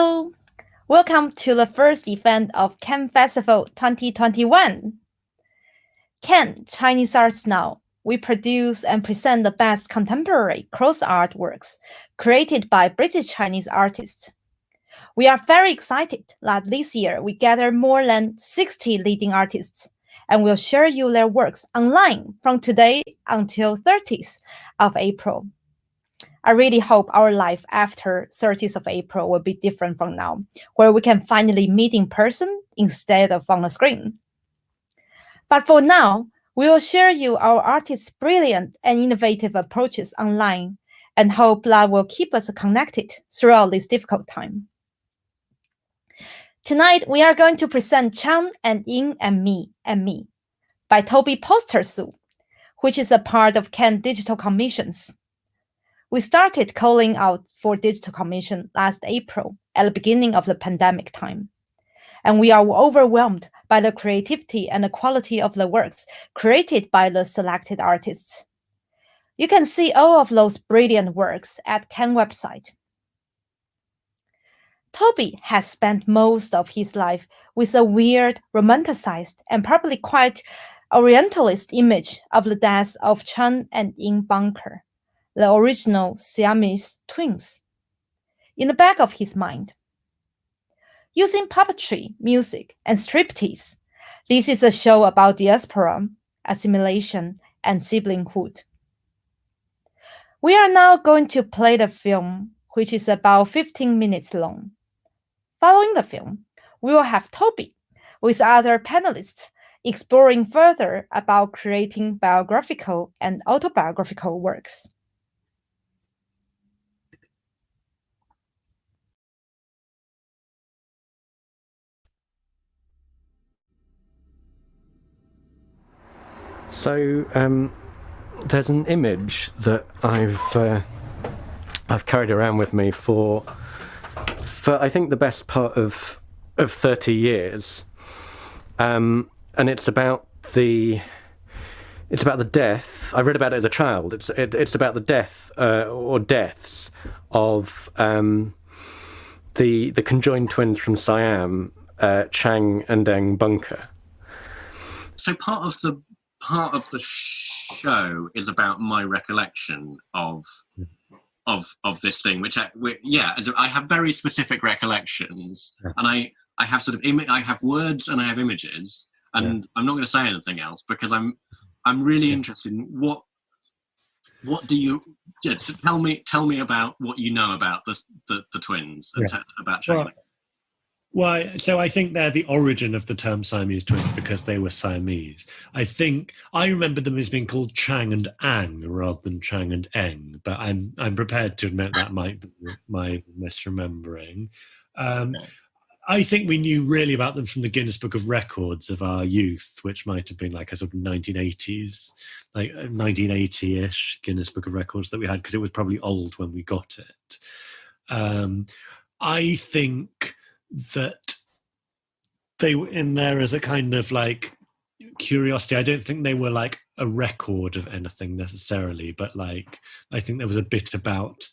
Hello! Welcome to the first event of Cannes Festival 2021. Cannes Chinese Arts Now. We produce and present the best contemporary cross-art works created by British Chinese artists. We are very excited that this year we gather more than 60 leading artists and will share you their works online from today until 30th of April. I really hope our life after 30th of April will be different from now, where we can finally meet in person instead of on the screen. But for now, we will share you our artists' brilliant and innovative approaches online and hope that will keep us connected throughout this difficult time. Tonight, we are going to present Chang and Eng and Me by Tobi Poster-Su, which is a part of Cannes Digital Commissions. We started calling out for digital commission last April at the beginning of the pandemic time. And we are overwhelmed by the creativity and the quality of the works created by the selected artists. You can see all of those brilliant works at Cannes website. Tobi has spent most of his life with a weird, romanticized, and probably quite Orientalist image of the death of Chang and Eng Bunker, the original Siamese twins, in the back of his mind. Using puppetry, music, and striptease, this is a show about diaspora, assimilation, and siblinghood. We are now going to play the film, which is about 15 minutes long. Following the film, we will have Tobi with other panelists exploring further about creating biographical and autobiographical works. So there's an image that I've carried around with me for I think the best part of 30 years, and it's about the death. I read about it as a child. It's about the death or deaths of the conjoined twins from Siam, Chang and Eng Bunker. So part of the show is about my recollection of this thing, which I have very specific recollections, and I have sort of I have words and I have images, and I'm not going to say anything else because I'm really interested in what do you tell me about what you know about the twins and about Chang. Well, so I think they're the origin of the term Siamese twins because they were Siamese. I think I remember them as being called Chang and Ang rather than Chang and Eng, but I'm prepared to admit that might be my misremembering. I think we knew really about them from the Guinness Book of Records of our youth, which might have been like a sort of 1980s, like 1980-ish Guinness Book of Records that we had, because it was probably old when we got it. I think that they were in there as a kind of like curiosity. I don't think they were like a record of anything necessarily, but like I think there was a bit about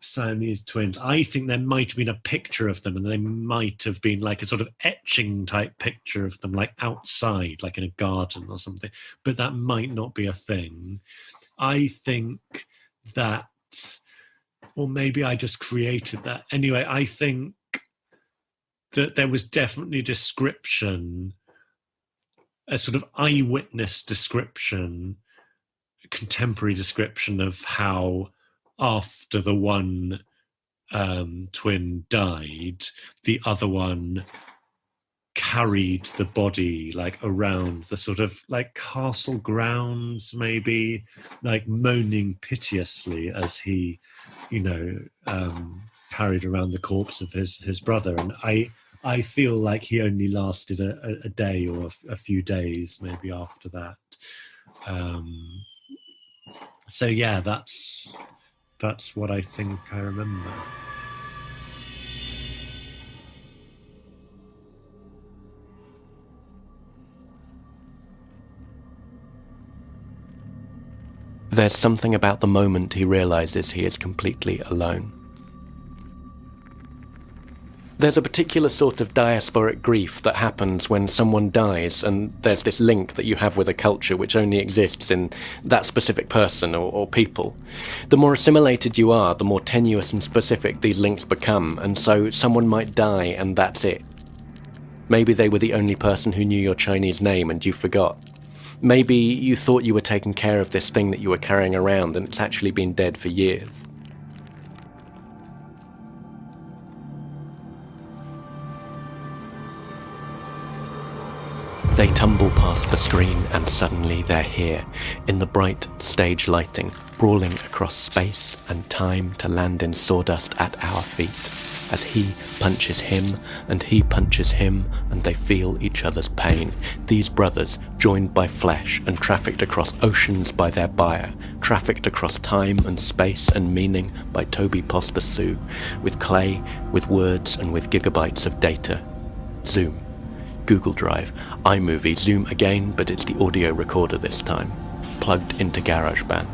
Siamese twins. I think there might have been a picture of them, and they might have been like a sort of etching type picture of them, like outside, like in a garden or something, but that might not be a thing. I think that, or maybe I just created that. Anyway, I think that there was definitely description, a sort of eyewitness description, contemporary description of how after the one twin died, the other one carried the body like around the sort of like castle grounds, maybe like moaning piteously as he, carried around the corpse of his brother. And I feel like he only lasted a day or a few days maybe after that. So yeah, that's what I think I remember. There's something about the moment he realizes he is completely alone. There's a particular sort of diasporic grief that happens when someone dies, and there's this link that you have with a culture which only exists in that specific person or people. The more assimilated you are, the more tenuous and specific these links become, and so someone might die and that's it. Maybe they were the only person who knew your Chinese name and you forgot. Maybe you thought you were taking care of this thing that you were carrying around and it's actually been dead for years. They tumble past the screen and suddenly they're here, in the bright stage lighting, brawling across space and time to land in sawdust at our feet, as he punches him and he punches him and they feel each other's pain. These brothers, joined by flesh and trafficked across oceans by their buyer, trafficked across time and space and meaning by Tobi Poster-Su, with clay, with words and with gigabytes of data. Zoom. Google Drive, iMovie, Zoom again, but it's the audio recorder this time, plugged into GarageBand,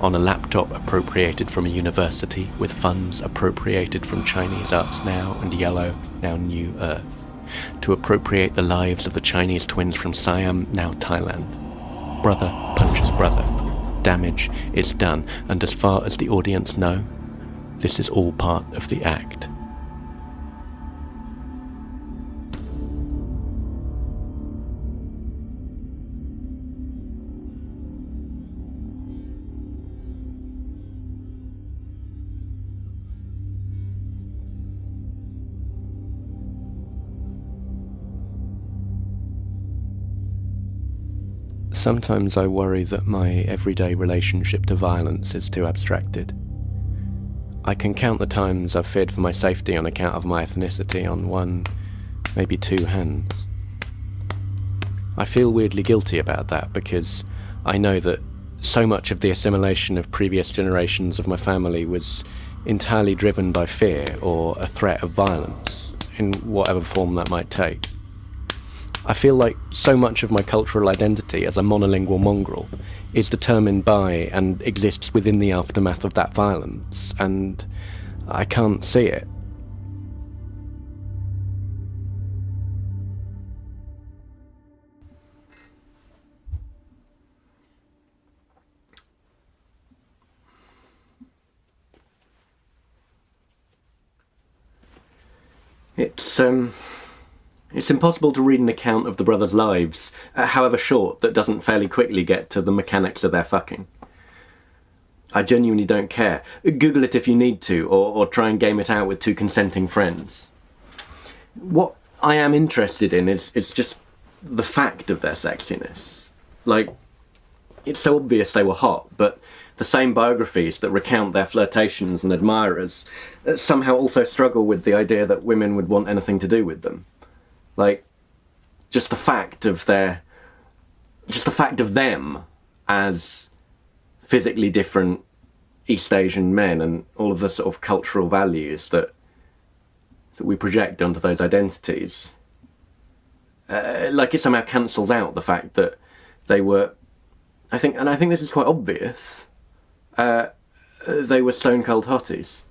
on a laptop appropriated from a university, with funds appropriated from Chinese Arts Now and Yellow, now New Earth, to appropriate the lives of the Chinese twins from Siam, now Thailand. Brother punches brother. Damage is done, and as far as the audience know, this is all part of the act. Sometimes I worry that my everyday relationship to violence is too abstracted. I can count the times I've feared for my safety on account of my ethnicity on one, maybe two hands. I feel weirdly guilty about that because I know that so much of the assimilation of previous generations of my family was entirely driven by fear or a threat of violence, in whatever form that might take. I feel like so much of my cultural identity as a monolingual mongrel is determined by and exists within the aftermath of that violence, and I can't see it. It's impossible to read an account of the brothers' lives, however short, that doesn't fairly quickly get to the mechanics of their fucking. I genuinely don't care. Google it if you need to, or try and game it out with two consenting friends. What I am interested in is just the fact of their sexiness. Like, it's so obvious they were hot, but the same biographies that recount their flirtations and admirers somehow also struggle with the idea that women would want anything to do with them. Like, just the fact of them as physically different East Asian men and all of the sort of cultural values that we project onto those identities. Like, it somehow cancels out the fact that they were, I think this is quite obvious, they were stone cold hotties.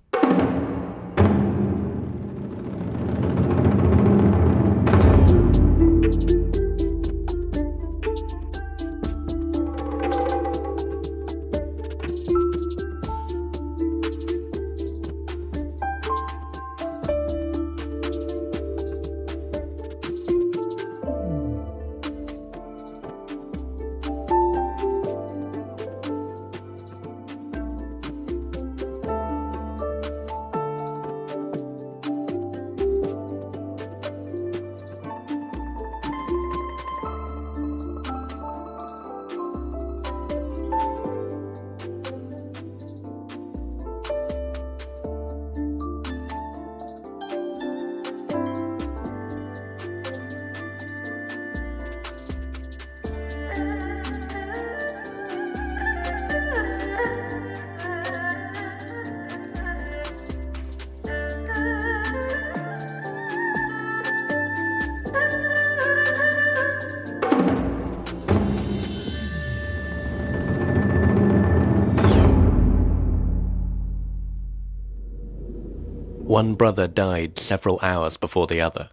One brother died several hours before the other.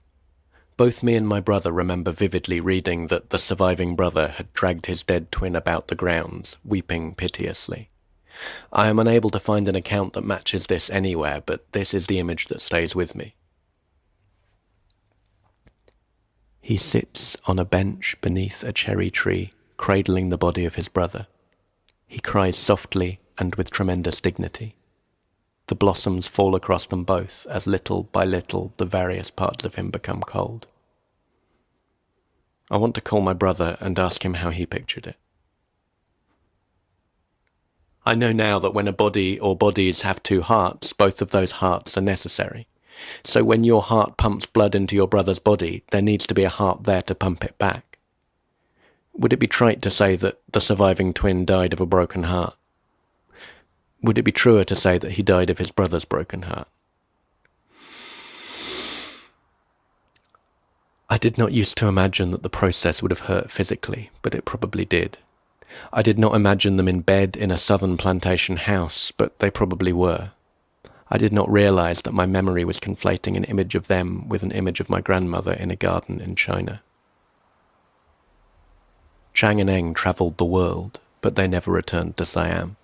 Both me and my brother remember vividly reading that the surviving brother had dragged his dead twin about the grounds, weeping piteously. I am unable to find an account that matches this anywhere, but this is the image that stays with me. He sits on a bench beneath a cherry tree, cradling the body of his brother. He cries softly and with tremendous dignity. The blossoms fall across them both as little by little the various parts of him become cold. I want to call my brother and ask him how he pictured it. I know now that when a body or bodies have two hearts, both of those hearts are necessary. So when your heart pumps blood into your brother's body, there needs to be a heart there to pump it back. Would it be trite to say that the surviving twin died of a broken heart? Would it be truer to say that he died of his brother's broken heart? I did not used to imagine that the process would have hurt physically, but it probably did. I did not imagine them in bed in a southern plantation house, but they probably were. I did not realize that my memory was conflating an image of them with an image of my grandmother in a garden in China. Chang and Eng travelled the world, but they never returned to Siam.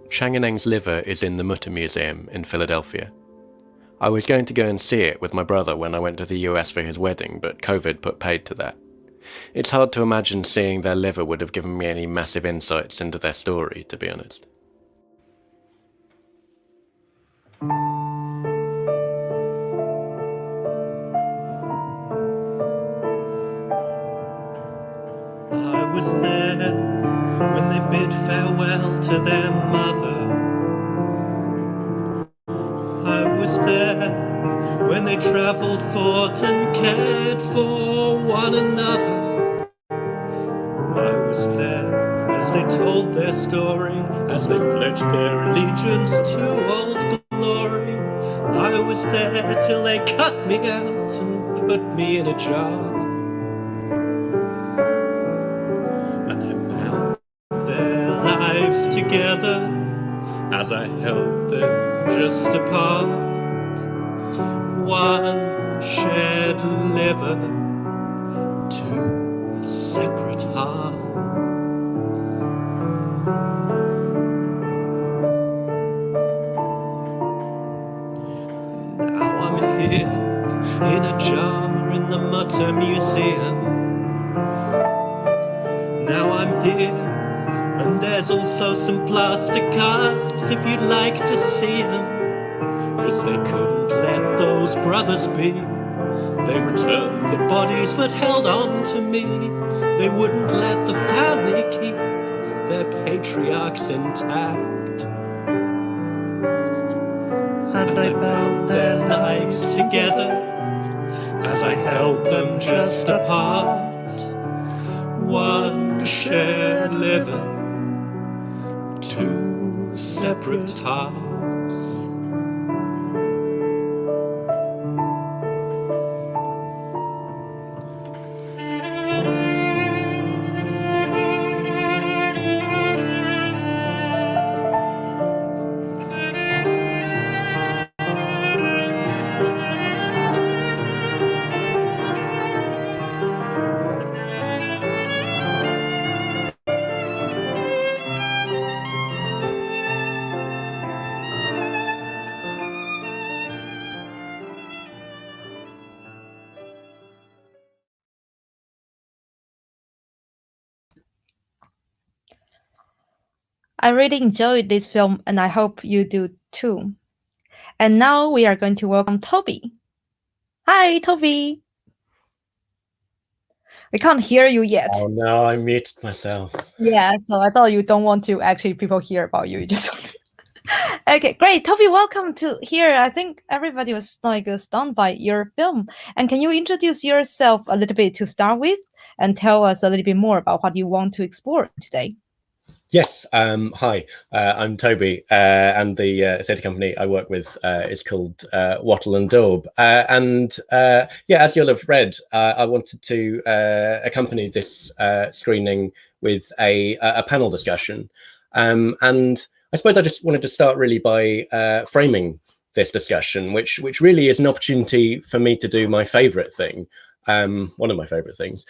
Chang and Eng's liver is in the Mutter Museum in Philadelphia. I was going to go and see it with my brother when I went to the US for his wedding, but COVID put paid to that. It's hard to imagine seeing their liver would have given me any massive insights into their story, to be honest. I was there when they bid farewell to their mother. I was there when they travelled, fought and cared for one another. I was there as they told their story, as they pledged their allegiance to old glory. I was there till they cut me out and put me in a jar. Together as I held them just apart, one shared liver, two separate hearts. Now I'm here in a jar in the Mutter Museum. Now I'm here. And there's also some plaster casts if you'd like to see them. 'Cause they couldn't let those brothers be. They returned the bodies but held on to me. They wouldn't let the family keep their patriarchs intact. And I bound their lives together as I held them just apart. One shared liver, two separate hearts. I really enjoyed this film, and I hope you do too. And now we are going to welcome Tobi. Hi, Tobi. We can't hear you yet. Oh no, I muted myself. Yeah, so I thought you don't want to actually people hear about you. You just okay, great. Tobi, welcome to here. I think everybody was like stunned by your film. And can you introduce yourself a little bit to start with and tell us a little bit more about what you want to explore today? Yes, hi, I'm Tobi, and the theatre company I work with is called Wattle and Daub. Yeah, as you'll have read, I wanted to accompany this screening with a panel discussion. And I suppose I just wanted to start really by framing this discussion, which really is an opportunity for me to do my favourite thing, one of my favorite things,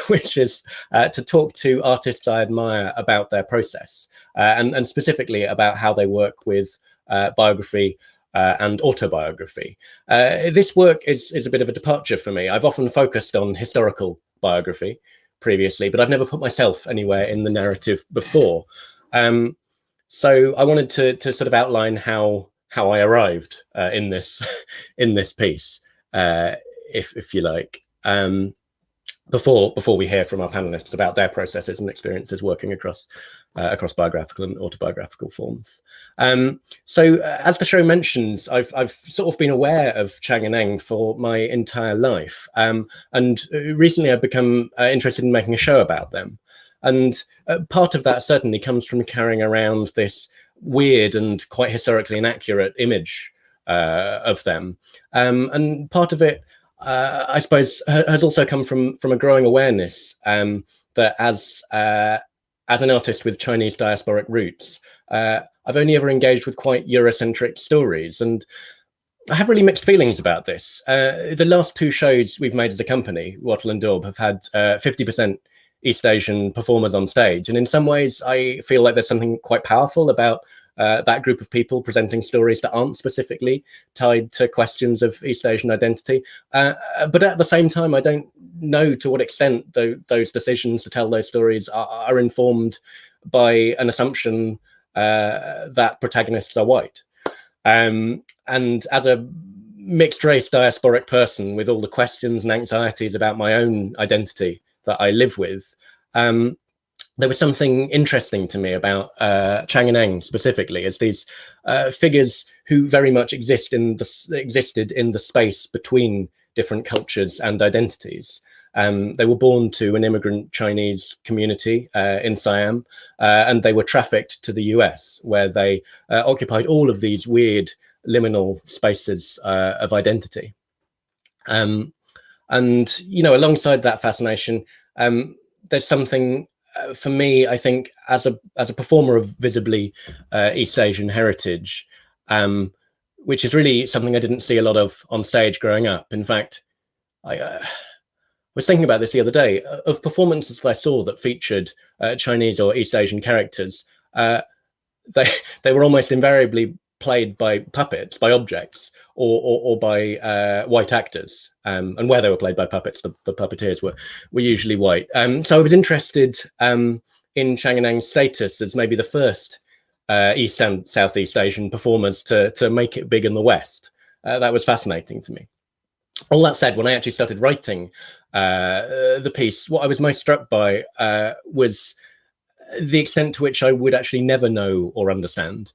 which is to talk to artists I admire about their process, and specifically about how they work with biography and autobiography. This work is a bit of a departure for me. I've often focused on historical biography previously, but I've never put myself anywhere in the narrative before. So I wanted to sort of outline how I arrived in this in this piece, if you like. Before we hear from our panelists about their processes and experiences working across biographical and autobiographical forms. So as the show mentions, I've sort of been aware of Chang and Eng for my entire life, and recently I've become interested in making a show about them. And part of that certainly comes from carrying around this weird and quite historically inaccurate image of them, and part of it, I suppose, has also come from a growing awareness that as an artist with Chinese diasporic roots, I've only ever engaged with quite Eurocentric stories, and I have really mixed feelings about this. The last two shows we've made as a company, Wattle and Daub, have had 50% East Asian performers on stage, and in some ways I feel like there's something quite powerful about that group of people presenting stories that aren't specifically tied to questions of East Asian identity. But at the same time, I don't know to what extent those decisions to tell those stories are informed by an assumption that protagonists are white. And as a mixed race diasporic person with all the questions and anxieties about my own identity that I live with, there was something interesting to me about Chang and Eng specifically, as these figures who very much existed in the space between different cultures and identities. They were born to an immigrant Chinese community in Siam, and they were trafficked to the US, where they occupied all of these weird liminal spaces of identity. And, you know, alongside that fascination, there's something for me, I think, as a performer of visibly East Asian heritage, which is really something I didn't see a lot of on stage growing up. In fact, I was thinking about this the other day. Of performances that I saw that featured Chinese or East Asian characters, they were almost invariably played by puppets, by objects, or by white actors. And where they were played by puppets, the puppeteers were usually white. So I was interested in Chang and Eng's status as maybe the first East and Southeast Asian performers to make it big in the West. That was fascinating to me. All that said, when I actually started writing the piece, what I was most struck by was the extent to which I would actually never know or understand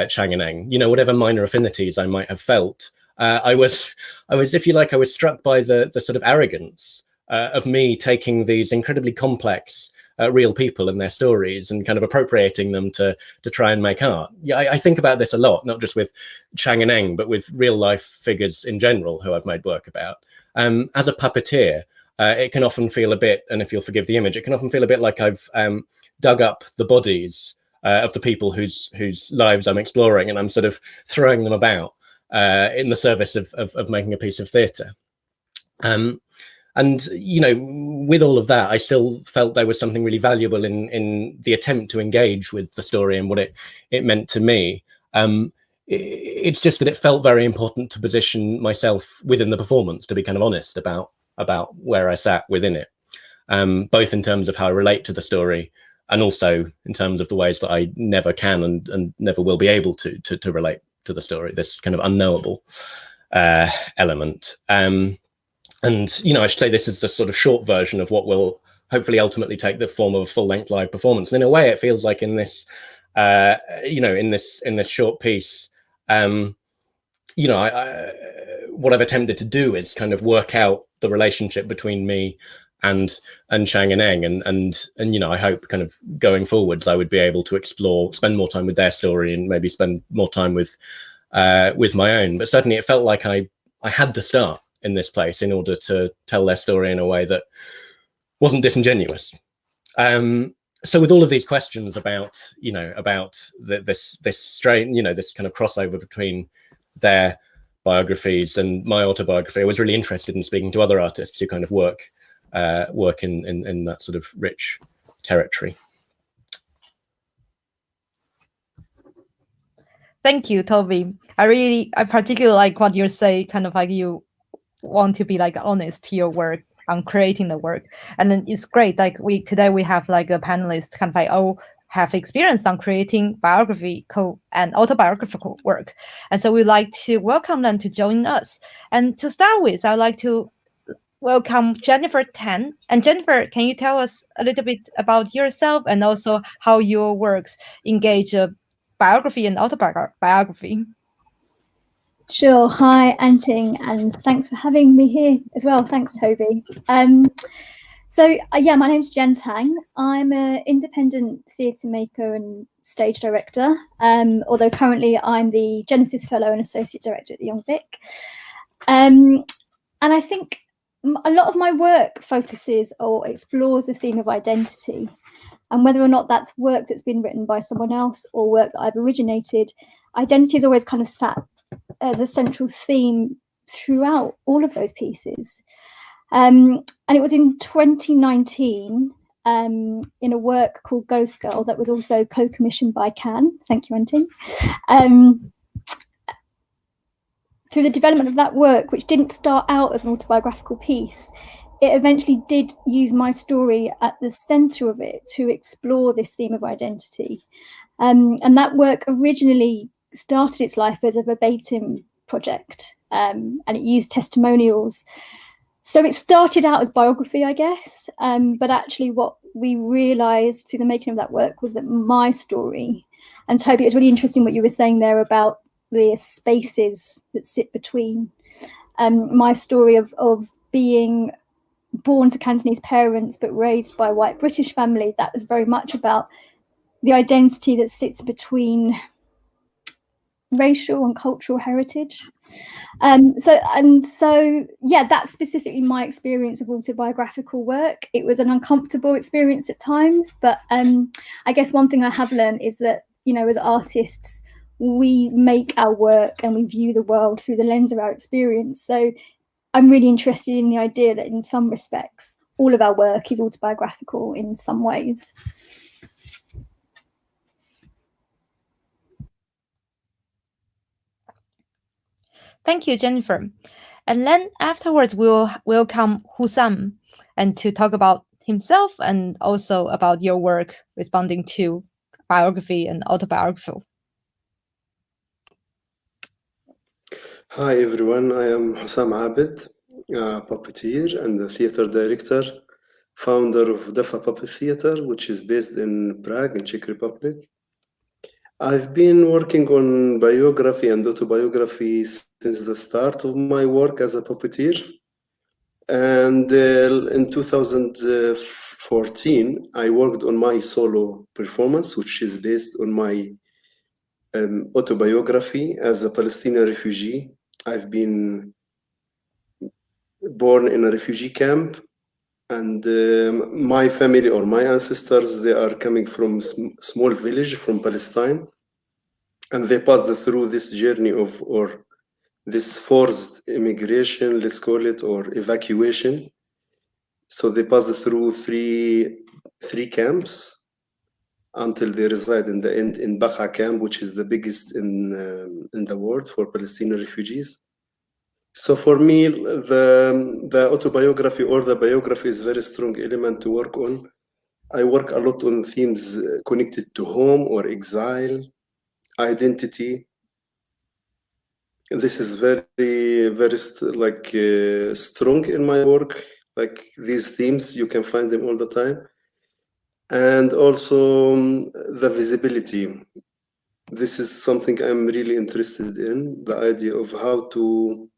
Chang and Eng. You know, whatever minor affinities I might have felt, I was, if you like, I was struck by the sort of arrogance of me taking these incredibly complex real people and their stories and kind of appropriating them to try and make art. Yeah, I think about this a lot, not just with Chang and Eng, but with real life figures in general who I've made work about. As a puppeteer, it can often feel a bit, and if you'll forgive the image, it can often feel a bit like I've dug up the bodies of the people whose lives I'm exploring, and I'm sort of throwing them about in the service of making a piece of theatre. And, you know, with all of that, I still felt there was something really valuable in the attempt to engage with the story and what it meant to me. It's just that it felt very important to position myself within the performance, to be kind of honest about where I sat within it, both in terms of how I relate to the story and also in terms of the ways that I never can and never will be able to relate to the story, this kind of unknowable element. And, you know, I should say this is a sort of short version of what will hopefully ultimately take the form of a full-length live performance. And in a way, it feels like in this, you know, in this short piece, you know, what I've attempted to do is kind of work out the relationship between me and Chang and Eng, and you know, I hope kind of going forwards I would be able to spend more time with their story and maybe spend more time with my own. But certainly, it felt like I had to start in this place in order to tell their story in a way that wasn't disingenuous. So with all of these questions about, you know, about this strain, you know, this kind of crossover between their biographies and my autobiography, I was really interested in speaking to other artists who kind of work in that sort of rich territory. Thank you, Tobi. I particularly like what you say, kind of like you want to be like honest to your work on creating the work, and then it's great. Like today we have like a panelist kind of like all have experience on creating biographical and autobiographical work, and so we'd like to welcome them to join us. And to start with, I'd like to welcome Jennifer Tan. And Jennifer, can you tell us a little bit about yourself and also how your works engage biography and autobiography? Sure. Hi, Anting, and thanks for having me here as well. Thanks, Toby. Yeah, my name's Jen Tang. I'm an independent theatre maker and stage director, although currently I'm the Genesis Fellow and Associate Director at the Young Vic. And I think a lot of my work focuses or explores the theme of identity. And whether or not that's work that's been written by someone else or work that I've originated, identity has always kind of sat as a central theme throughout all of those pieces. And it was in 2019, in a work called Ghost Girl that was also co-commissioned by Can. Thank you, Antin. Through the development of that work, which didn't start out as an autobiographical piece, it eventually did use my story at the centre of it to explore this theme of identity. And that work originally started its life as a verbatim project, and it used testimonials. So it started out as biography, I guess, but actually what we realised through the making of that work was that my story, and Toby, it was really interesting what you were saying there about the spaces that sit between my story of being born to Cantonese parents but raised by a white British family. That was very much about the identity that sits between racial and cultural heritage. So yeah, that's specifically my experience of autobiographical work. It was an uncomfortable experience at times, but I guess one thing I have learned is that, you know, as artists, we make our work and we view the world through the lens of our experience. So I'm really interested in the idea that in some respects, all of our work is autobiographical in some ways. Thank you, Jennifer. And then afterwards, we'll welcome Husam and to talk about himself and also about your work responding to biography and autobiographical. Hi everyone, I am Husam Abed, a puppeteer and a theatre director founder of Defa Puppet Theater, which is based in Prague, in Czech Republic. I've been working on biography and autobiography since the start of my work as a puppeteer. And in 2014, I worked on my solo performance, which is based on my autobiography as a Palestinian refugee. I've been born in a refugee camp, and my family or my ancestors, they are coming from small village from Palestine, and they passed through this journey of, or this forced immigration, let's call it, or evacuation. So they passed through three camps until they reside in the end in Baqa camp, which is the biggest in the world for Palestinian refugees. So for me, the autobiography or the biography is a very strong element to work on. I work a lot on themes connected to home or exile, identity. This is very, very strong in my work. Like these themes, you can find them all the time. And also the visibility. This is something I'm really interested in, the idea of how to,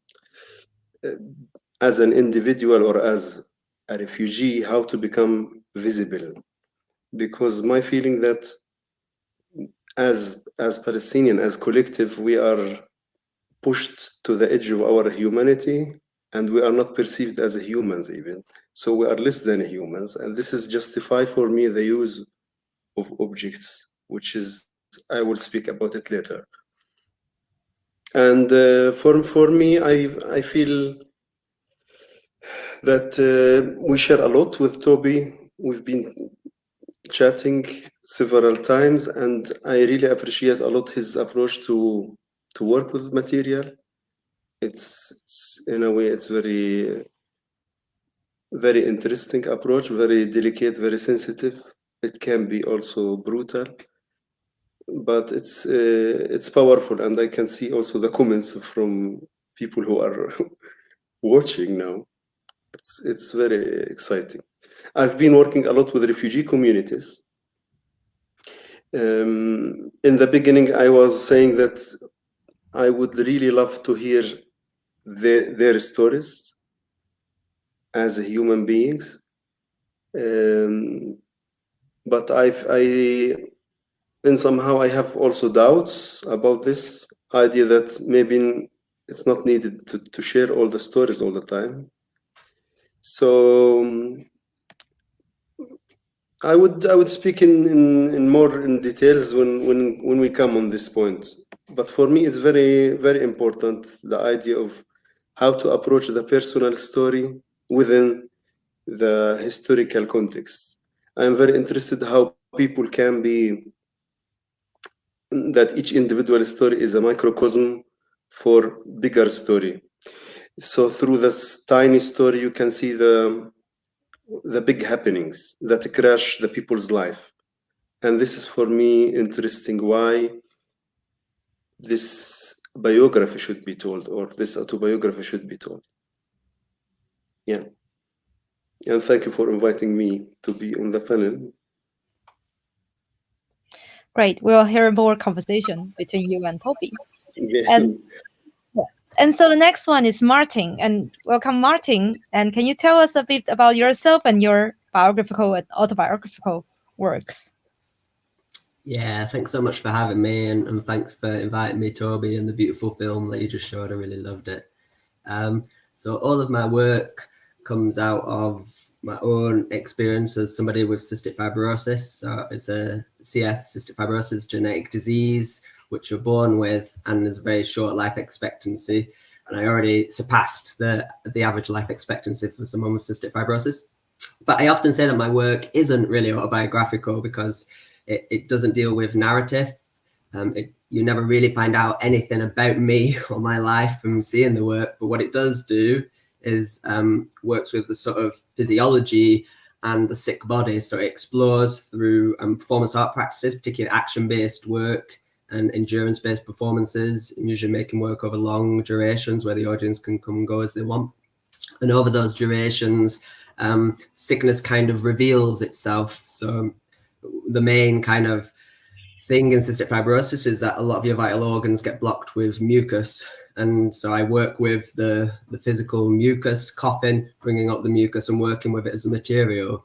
as an individual or as a refugee, how to become visible. Because my feeling that as Palestinian, as collective, we are pushed to the edge of our humanity, and we are not perceived as humans even. So we are less than humans, and this is justify for me the use of objects, which is, I will speak about it later. And for me, I feel that we share a lot with Tobi. We've been chatting several times, and I really appreciate a lot his approach to work with material. It's in a way, it's very, very interesting approach, very delicate, very sensitive. It can be also brutal, but it's powerful, and I can see also the comments from people who are watching now. It's very exciting. I've been working a lot with refugee communities. In the beginning, I was saying that I would really love to hear their stories as human beings, but and somehow I have also doubts about this idea that maybe it's not needed to share all the stories all the time. So I would speak in more in details when we come on this point. But for me, it's very, very important, the idea of how to approach the personal story within the historical context. I'm very interested how people can be, that each individual story is a microcosm for bigger story. So through this tiny story, you can see the big happenings that crash the people's life. And this is for me interesting, why this biography should be told, or this autobiography should be told. Yeah. And thank you for inviting me to be on the panel. Great. We'll hear more conversation between you and Tobi. Yeah. And so the next one is Martin. And welcome, Martin. And can you tell us a bit about yourself and your biographical and autobiographical works? Yeah, thanks so much for having me, and thanks for inviting me, Tobi, and the beautiful film that you just showed. I really loved it. So all of my work comes out of my own experience as somebody with cystic fibrosis. So it's a CF, cystic fibrosis, genetic disease, which you're born with, and there's a very short life expectancy. And I already surpassed the average life expectancy for someone with cystic fibrosis. But I often say that my work isn't really autobiographical because it doesn't deal with narrative. You never really find out anything about me or my life from seeing the work. But what it does do is works with the sort of physiology and the sick body. So it explores through performance art practices, particularly action-based work and endurance-based performances, usually making work over long durations where the audience can come and go as they want. And over those durations, sickness kind of reveals itself. So the main kind of thing in cystic fibrosis is that a lot of your vital organs get blocked with mucus. And so I work with the physical mucus, coughing, bringing up the mucus and working with it as a material.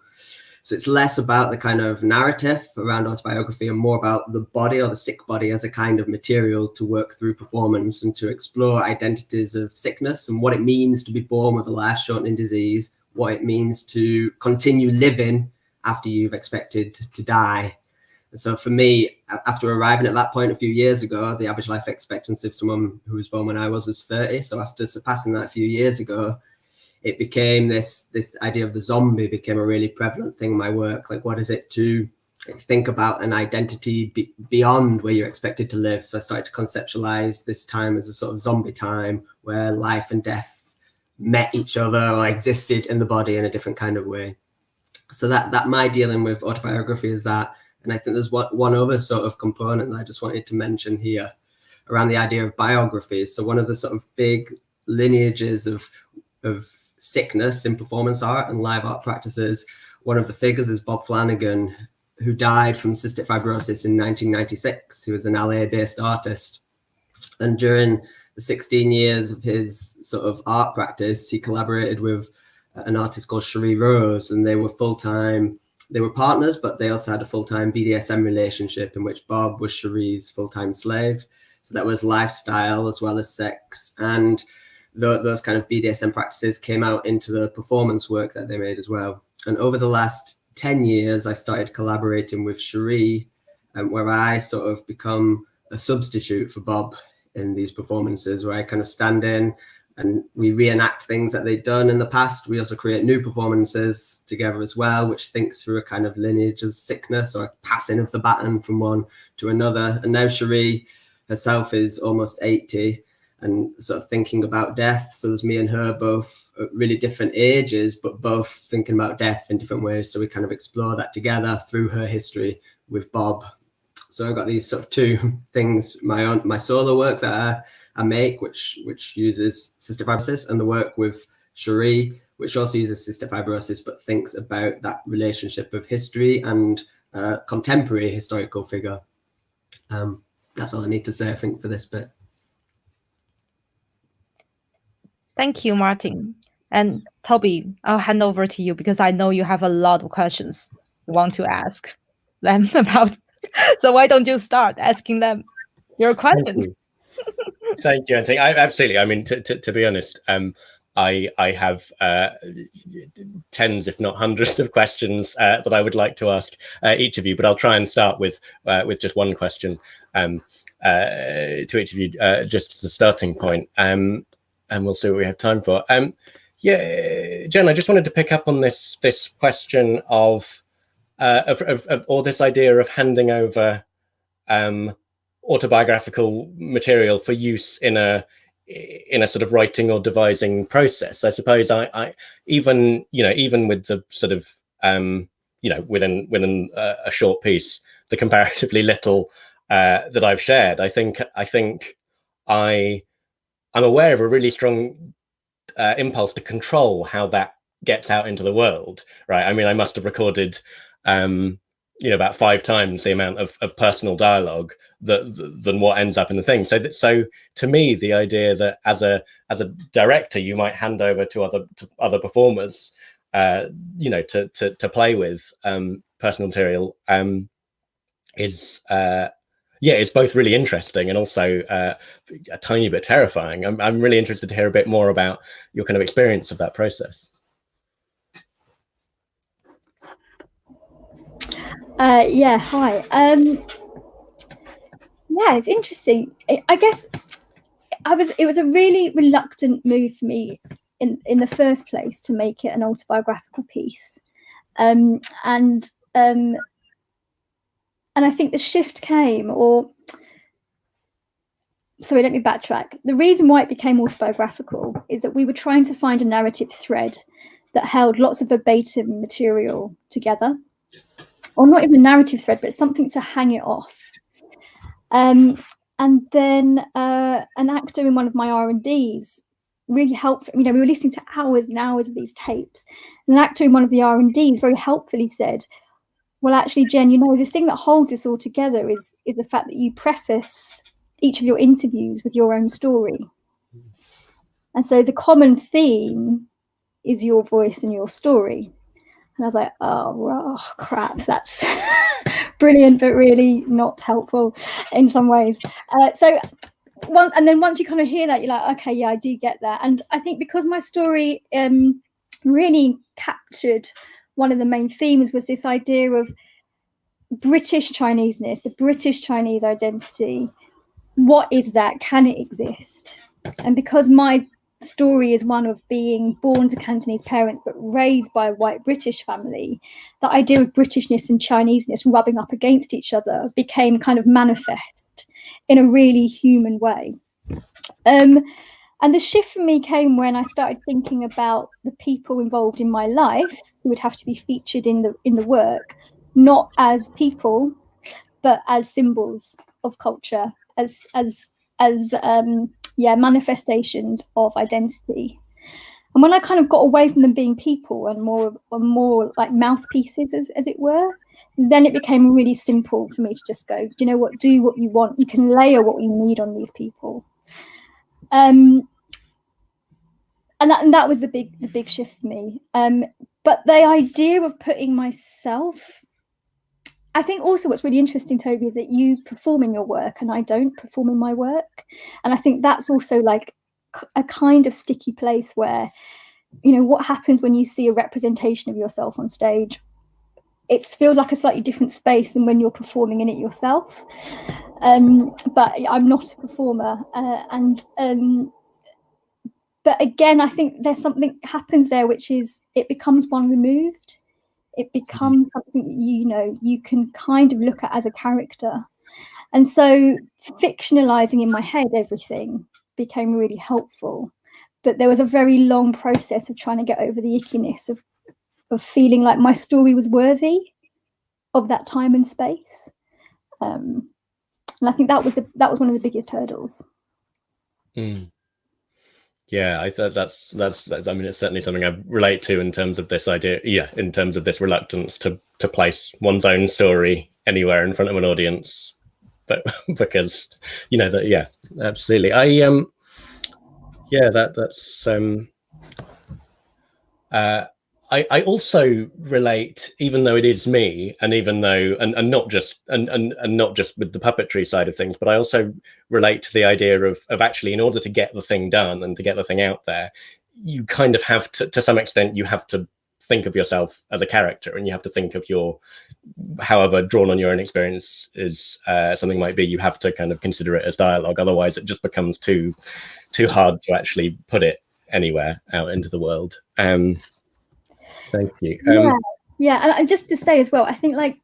So it's less about the kind of narrative around autobiography and more about the body or the sick body as a kind of material to work through performance and to explore identities of sickness and what it means to be born with a life-shortening disease, what it means to continue living after you've expected to die. And so for me, after arriving at that point a few years ago, the average life expectancy of someone who was born when I was 30. So after surpassing that a few years ago, it became this idea of the zombie became a really prevalent thing in my work. Like, what is it to think about an identity beyond where you're expected to live? So I started to conceptualize this time as a sort of zombie time where life and death met each other or existed in the body in a different kind of way. So that my dealing with autobiography is that. And I think there's one other sort of component that I just wanted to mention here around the idea of biographies. So one of the sort of big lineages of sickness in performance art and live art practices, one of the figures is Bob Flanagan, who died from cystic fibrosis in 1996. He was an LA-based artist. And during the 16 years of his sort of art practice, he collaborated with an artist called Cherie Rose, and they were full-time. They were partners, but they also had a full-time BDSM relationship in which Bob was Cherie's full-time slave. So that was lifestyle as well as sex. And those kind of BDSM practices came out into the performance work that they made as well. And over the last 10 years, I started collaborating with Cherie, where I sort of become a substitute for Bob in these performances, where I kind of stand in and we reenact things that they'd done in the past. We also create new performances together as well, which thinks through a kind of lineage of sickness or a passing of the baton from one to another. And now Cherie herself is almost 80 and sort of thinking about death. So there's me and her both at really different ages, but both thinking about death in different ways. So we kind of explore that together through her history with Bob. So I've got these sort of two things, my solo work that I make, which uses cystic fibrosis, and the work with Cherie, which also uses cystic fibrosis, but thinks about that relationship of history and contemporary historical figure. That's all I need to say, I think, for this bit. Thank you, Martin. And Tobi, I'll hand over to you because I know you have a lot of questions you want to ask them about. So why don't you start asking them your questions? Thank you, Anthony. Absolutely. I mean, to be honest, I have tens, if not hundreds, of questions that I would like to ask each of you, but I'll try and start with just one question to each of you, just as a starting point, and we'll see what we have time for. Yeah, Jen, I just wanted to pick up on this question of or this idea of handing over autobiographical material for use in a sort of writing or devising process. I suppose I even with the sort of within a short piece, the comparatively little that I've shared, I think I'm aware of a really strong impulse to control how that gets out into the world, right? I mean, I must have recorded about 5 times the amount of personal dialogue than what ends up in the thing. So to me, the idea that as a director you might hand over to other performers, to play with personal material, is it's both really interesting and also a tiny bit terrifying. I'm really interested to hear a bit more about your kind of experience of that process. Hi. It's interesting. I guess it was a really reluctant move for me in the first place to make it an autobiographical piece, and I think the shift came, let me backtrack. The reason why it became autobiographical is that we were trying to find a narrative thread that held lots of verbatim material together, or not even a narrative thread, but something to hang it off. And then an actor in one of my R&Ds really helpful. We were listening to hours and hours of these tapes. And an actor in one of the R&Ds very helpfully said, well, actually, Jen, the thing that holds us all together is the fact that you preface each of your interviews with your own story. And so the common theme is your voice and your story. And I was like, oh crap, that's brilliant, but really not helpful in some ways. Once you kind of hear that, you're like, okay, yeah, I do get that. And I think because my story really captured one of the main themes was this idea of British Chineseness, the British Chinese identity. What is that? Can it exist? And because my story is one of being born to Cantonese parents but raised by a white British family, the idea of Britishness and Chineseness rubbing up against each other became kind of manifest in a really human way. And the shift for me came when I started thinking about the people involved in my life who would have to be featured in the work, not as people, but as symbols of culture, as manifestations of identity. And when I kind of got away from them being people and more like mouthpieces, as it were, then it became really simple for me to just go, do you know what, do what you want. You can layer what you need on these people. And that was the big shift for me. But the idea of putting myself, I think also what's really interesting, Tobi, is that you perform in your work and I don't perform in my work. And I think that's also like a kind of sticky place where, what happens when you see a representation of yourself on stage? It's feels like a slightly different space than when you're performing in it yourself. But I'm not a performer. But again, I think there's something happens there, which is it becomes one removed. It becomes something that you can kind of look at as a character. And so fictionalizing in my head everything became really helpful. But there was a very long process of trying to get over the ickiness of feeling like my story was worthy of that time and space. And I think that was one of the biggest hurdles. Yeah, I thought that's I mean, it's certainly something I relate to in terms of this idea, in terms of this reluctance to place one's own story anywhere in front of an audience, but because that, absolutely. I also relate, even though it is me, and even though and not just with the puppetry side of things, but I also relate to the idea of actually, in order to get the thing done and to get the thing out there, you kind of have to some extent, you have to think of yourself as a character, and you have to think of your, however drawn on your own experience is something might be, you have to kind of consider it as dialogue. Otherwise, it just becomes too hard to actually put it anywhere out into the world. Thank you. And just to say as well, I think like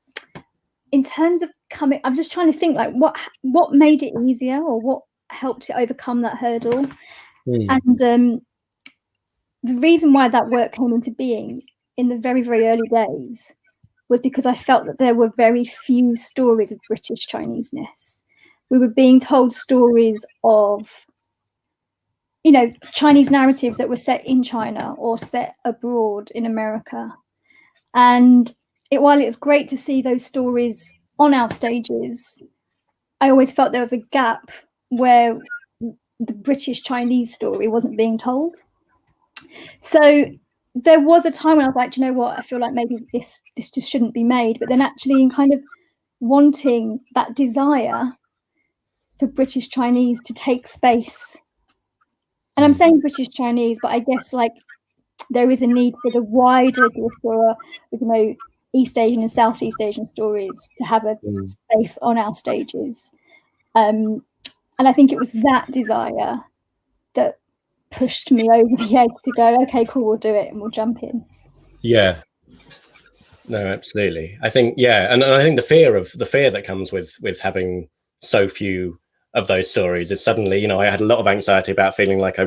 in terms of coming, I'm just trying to think like what made it easier or what helped it overcome that hurdle. And the reason why that work came into being in the very, very early days was because I felt that there were very few stories of British Chineseness. We were being told stories of Chinese narratives that were set in China or set abroad in America. And while it was great to see those stories on our stages, I always felt there was a gap where the British Chinese story wasn't being told. So there was a time when I was like, do you know what, I feel like maybe this just shouldn't be made. But then actually in kind of wanting that desire for British Chinese to take space. And I'm saying British Chinese, but I guess like there is a need for the wider diaspora, East Asian and Southeast Asian stories to have a space on our stages. And I think it was that desire that pushed me over the edge to go, okay, cool, we'll do it and we'll jump in. Yeah. No, absolutely. I think, and I think the fear that comes with having so few of those stories is suddenly, I had a lot of anxiety about feeling like I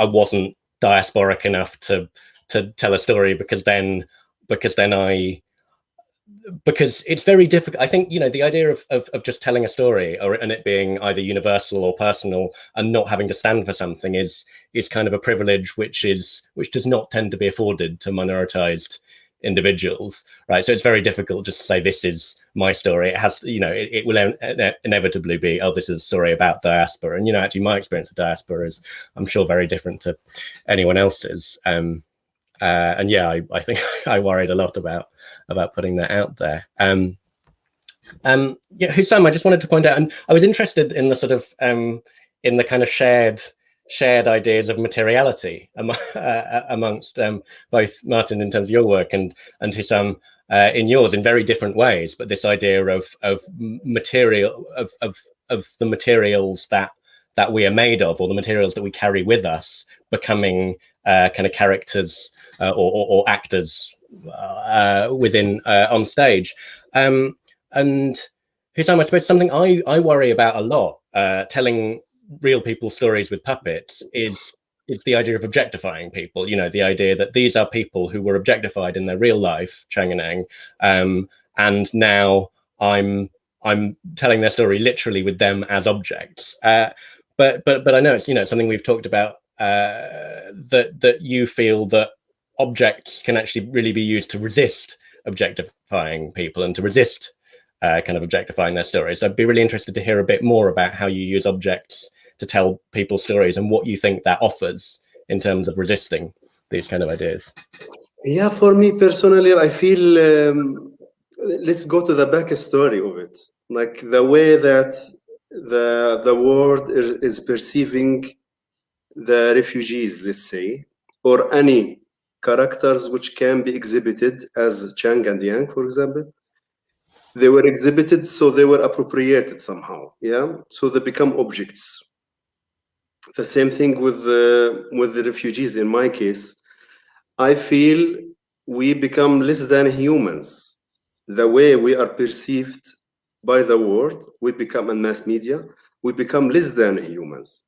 wasn't diasporic enough to tell a story because then because it's very difficult. I think, you know, the idea of just telling a story and it being either universal or personal and not having to stand for something is kind of a privilege which does not tend to be afforded to minoritized individuals, right? So it's very difficult just to say this is my story. It has, you know, it will inevitably be, oh, this is a story about diaspora. And, you know, actually my experience of diaspora is, I'm sure, very different to anyone else's. And yeah, I think I worried a lot about putting that out there. Yeah, Husam, I just wanted to point out, and I was interested in the sort of in the kind of shared ideas of materiality amongst both Martin in terms of your work and Husam in yours, in very different ways. But this idea of material of the materials that we are made of, or the materials that we carry with us, becoming kind of characters or actors within on stage. And Husam, I suppose something I worry about a lot, telling real people stories with puppets, is the idea of objectifying people. You know, the idea that these are people who were objectified in their real life, Chang and Eng, and now I'm telling their story literally with them as objects. But I know it's, you know, something we've talked about, that you feel that objects can actually really be used to resist objectifying people and to resist kind of objectifying their stories. I'd be really interested to hear a bit more about how you use objects to tell people's stories and what you think that offers in terms of resisting these kind of ideas. Yeah, for me personally, I feel, let's go to the backstory of it. Like the way that the world is perceiving the refugees, let's say, or any characters which can be exhibited as Chang and Eng, for example. They were exhibited, so they were appropriated somehow, yeah? So they become objects. The same thing with the refugees. In my case, I feel we become less than humans. The way we are perceived by the world, we become in mass media, we become less than humans.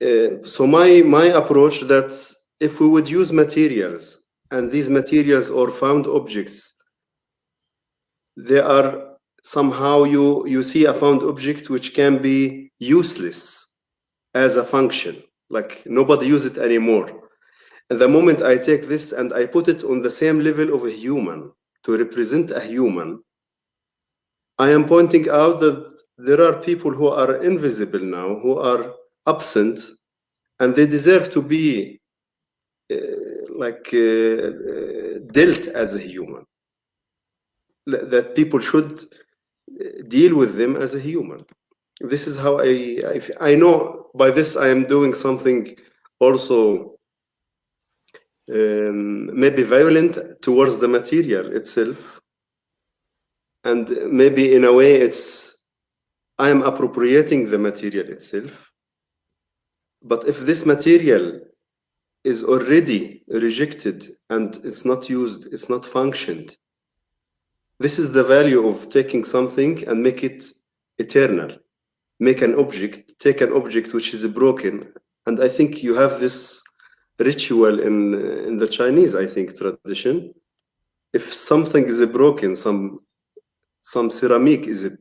So my approach, that if we would use materials, and these materials are found objects, they are somehow, you see a found object which can be useless as a function, like nobody uses it anymore. And the moment I take this and I put it on the same level of a human to represent a human, I am pointing out that there are people who are invisible now, who are absent, and they deserve to be dealt as a human. That people should deal with them as a human. This is how I know. By this, I am doing something also maybe violent towards the material itself, and maybe in a way I am appropriating the material itself. But if this material is already rejected and it's not used, it's not functioned, this is the value of taking something and make it eternal. Make an object, take an object which is broken. And I think you have this ritual in the Chinese, I think, tradition. If something is broken, some ceramic is a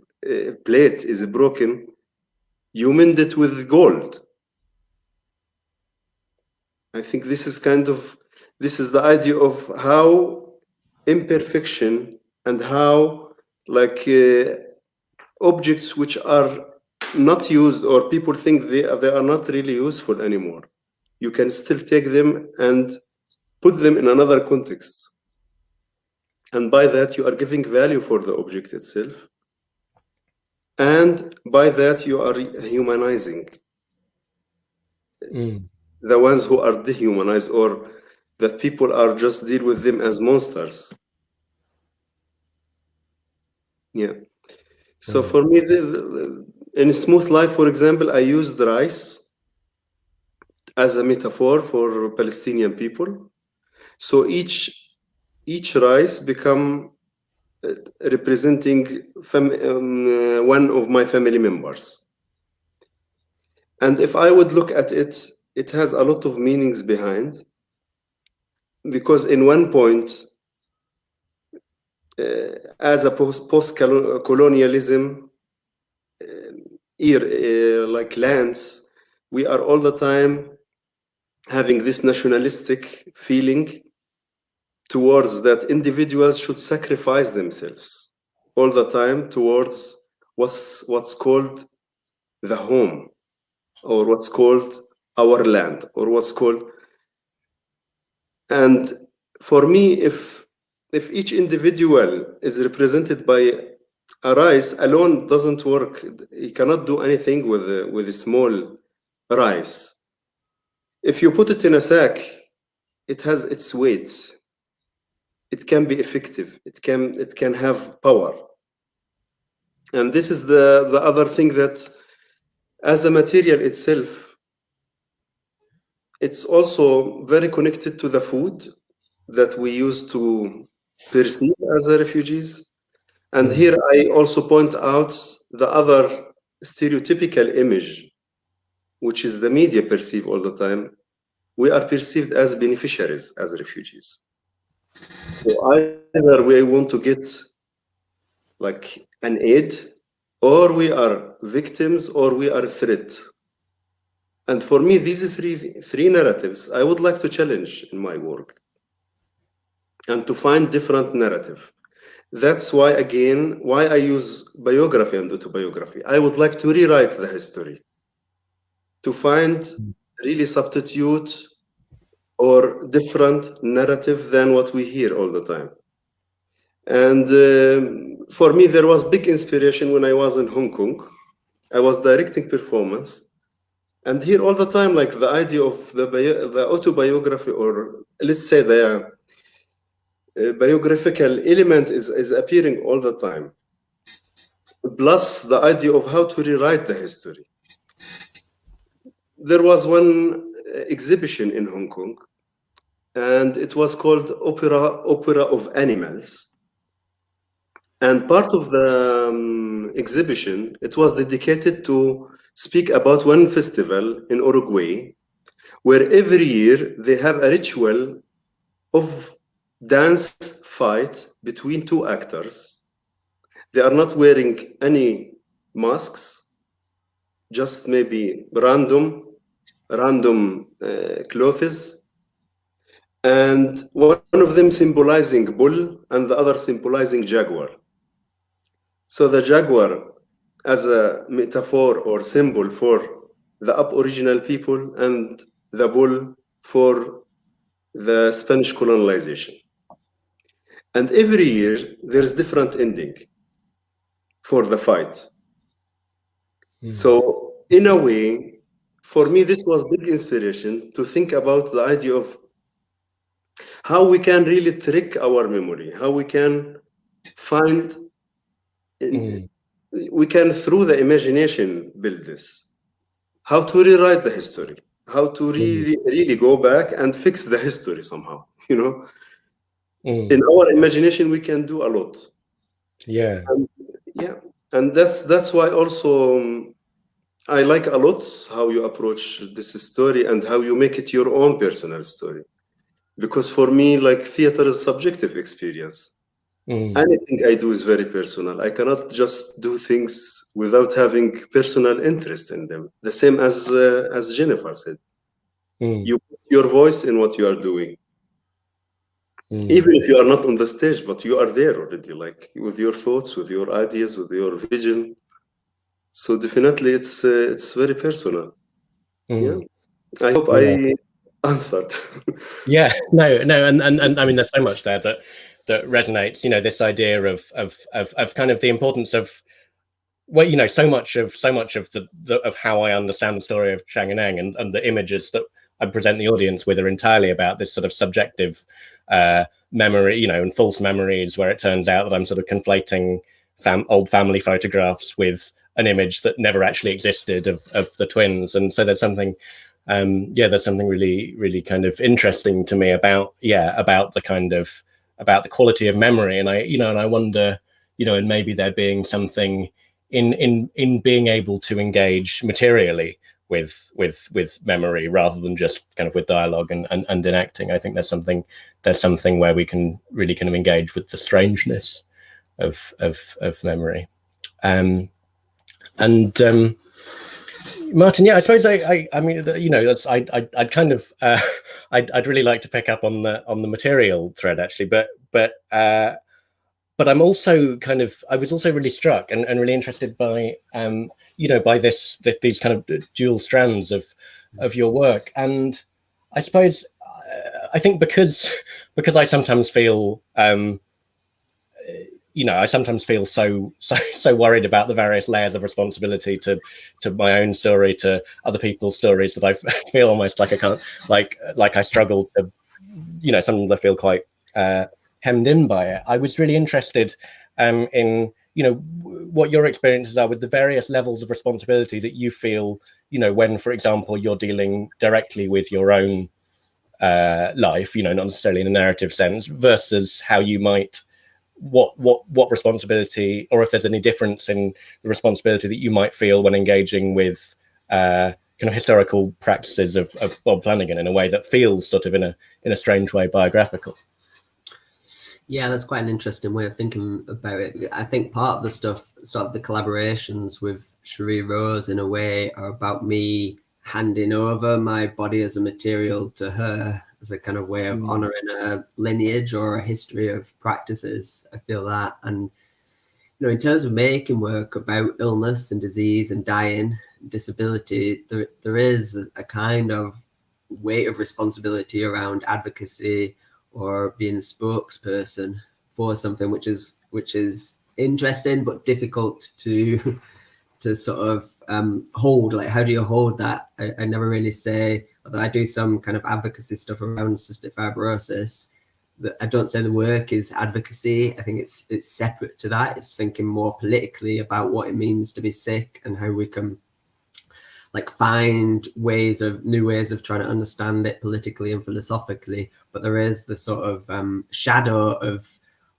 plate is broken, you mend it with gold. I think this is the idea of how imperfection and how objects which are not used, or people think they are not really useful anymore, you can still take them and put them in another context. And by that, you are giving value for the object itself. And by that, you are humanizing the ones who are dehumanized, or that people are just deal with them as monsters. Yeah. So for me, in Smooth Life, for example, I used rice as a metaphor for Palestinian people. So each rice become representing one of my family members. And if I would look at it, it has a lot of meanings behind, because in one point, as a post-colonialism like lands, we are all the time having this nationalistic feeling towards that individuals should sacrifice themselves all the time towards what's called the home, or what's called our land, or what's called. And for me, if each individual is represented by a rice alone, doesn't work. You cannot do anything with a small rice. If you put it in a sack, it has its weight. It can be effective. It can have power. And this is the other thing, that as a material itself, it's also very connected to the food that we use to perceive as a refugees. And here I also point out the other stereotypical image, which is the media perceive all the time. We are perceived as beneficiaries as refugees. So either we want to get like an aid, or we are victims, or we are a threat. And for me, these three narratives I would like to challenge in my work, and to find different narrative. That's why, again, why I use biography and autobiography. I would like to rewrite the history, to find really substitute or different narrative than what we hear all the time. And for me, there was big inspiration when I was in Hong Kong. I was directing performance. And here all the time, like the idea of the autobiography, or let's say the biographical element is appearing all the time. Plus the idea of how to rewrite the history. There was one exhibition in Hong Kong, and it was called Opera of Animals. And part of the exhibition, it was dedicated to speak about one festival in Uruguay, where every year they have a ritual of dance fight between two actors. They are not wearing any masks, just maybe random clothes, and one of them symbolizing bull and the other symbolizing jaguar. So the jaguar as a metaphor or symbol for the Aboriginal people, and the bull for the Spanish colonization. And every year there's different ending for the fight. So in a way, for me, this was big inspiration to think about the idea of how we can really trick our memory, how we can find, we can, through the imagination, build this, how to rewrite the history, how to really go back and fix the history somehow, you know. In our imagination, we can do a lot. And that's why also I like a lot how you approach this story and how you make it your own personal story. Because for me, like, theater is a subjective experience. Anything I do is very personal. I cannot just do things without having personal interest in them. The same as Jennifer said. You put your voice in what you are doing. Even if you are not on the stage, but you are there already, like with your thoughts, with your ideas, with your vision. So definitely it's very personal. Yeah. I hope I answered. No, and I mean, there's so much there that resonates. You know, this idea of kind of the importance of, well, you know, so much of of how I understand the story of Chang and Eng, and the images that I present the audience with are entirely about this sort of subjective memory, you know, and false memories, where it turns out that I'm sort of conflating old family photographs with an image that never actually existed of the twins. And so there's something there's something really, really kind of interesting to me about the kind of, about the quality of memory. And I wonder, you know, and maybe there being something in being able to engage materially with memory rather than just kind of with dialogue and enacting. I think there's something where we can really kind of engage with the strangeness of memory. Martin, yeah, I suppose I mean, you know, that's I'd kind of I'd really like to pick up on the material thread actually, but I'm also I was also really struck and really interested by you know, by these kind of dual strands of your work. And I suppose I think because I sometimes feel you know, I sometimes feel so worried about the various layers of responsibility to my own story, to other people's stories, that I feel almost like I can't, like I struggle to, you know, sometimes I feel quite hemmed in by it. I was really interested in, you know, what your experiences are with the various levels of responsibility that you feel, you know, when, for example, you're dealing directly with your own life, you know, not necessarily in a narrative sense, versus how you might, what responsibility, or if there's any difference in the responsibility that you might feel when engaging with kind of historical practices of Bob Flanagan in a way that feels sort of in a strange way biographical. Yeah, that's quite an interesting way of thinking about it. I think part of the stuff, sort of the collaborations with Cherie Rose in a way, are about me handing over my body as a material to her, as a kind of way of honoring a lineage or a history of practices. I feel that. And, you know, in terms of making work about illness and disease and dying, disability, there is a kind of weight of responsibility around advocacy or being a spokesperson for something which is interesting but difficult to sort of hold. Like, how do you hold that? I never really say, although I do some kind of advocacy stuff around cystic fibrosis, that I don't say the work is advocacy. I think it's separate to that. It's thinking more politically about what it means to be sick and how we can like find new ways of trying to understand it politically and philosophically. But there is the sort of shadow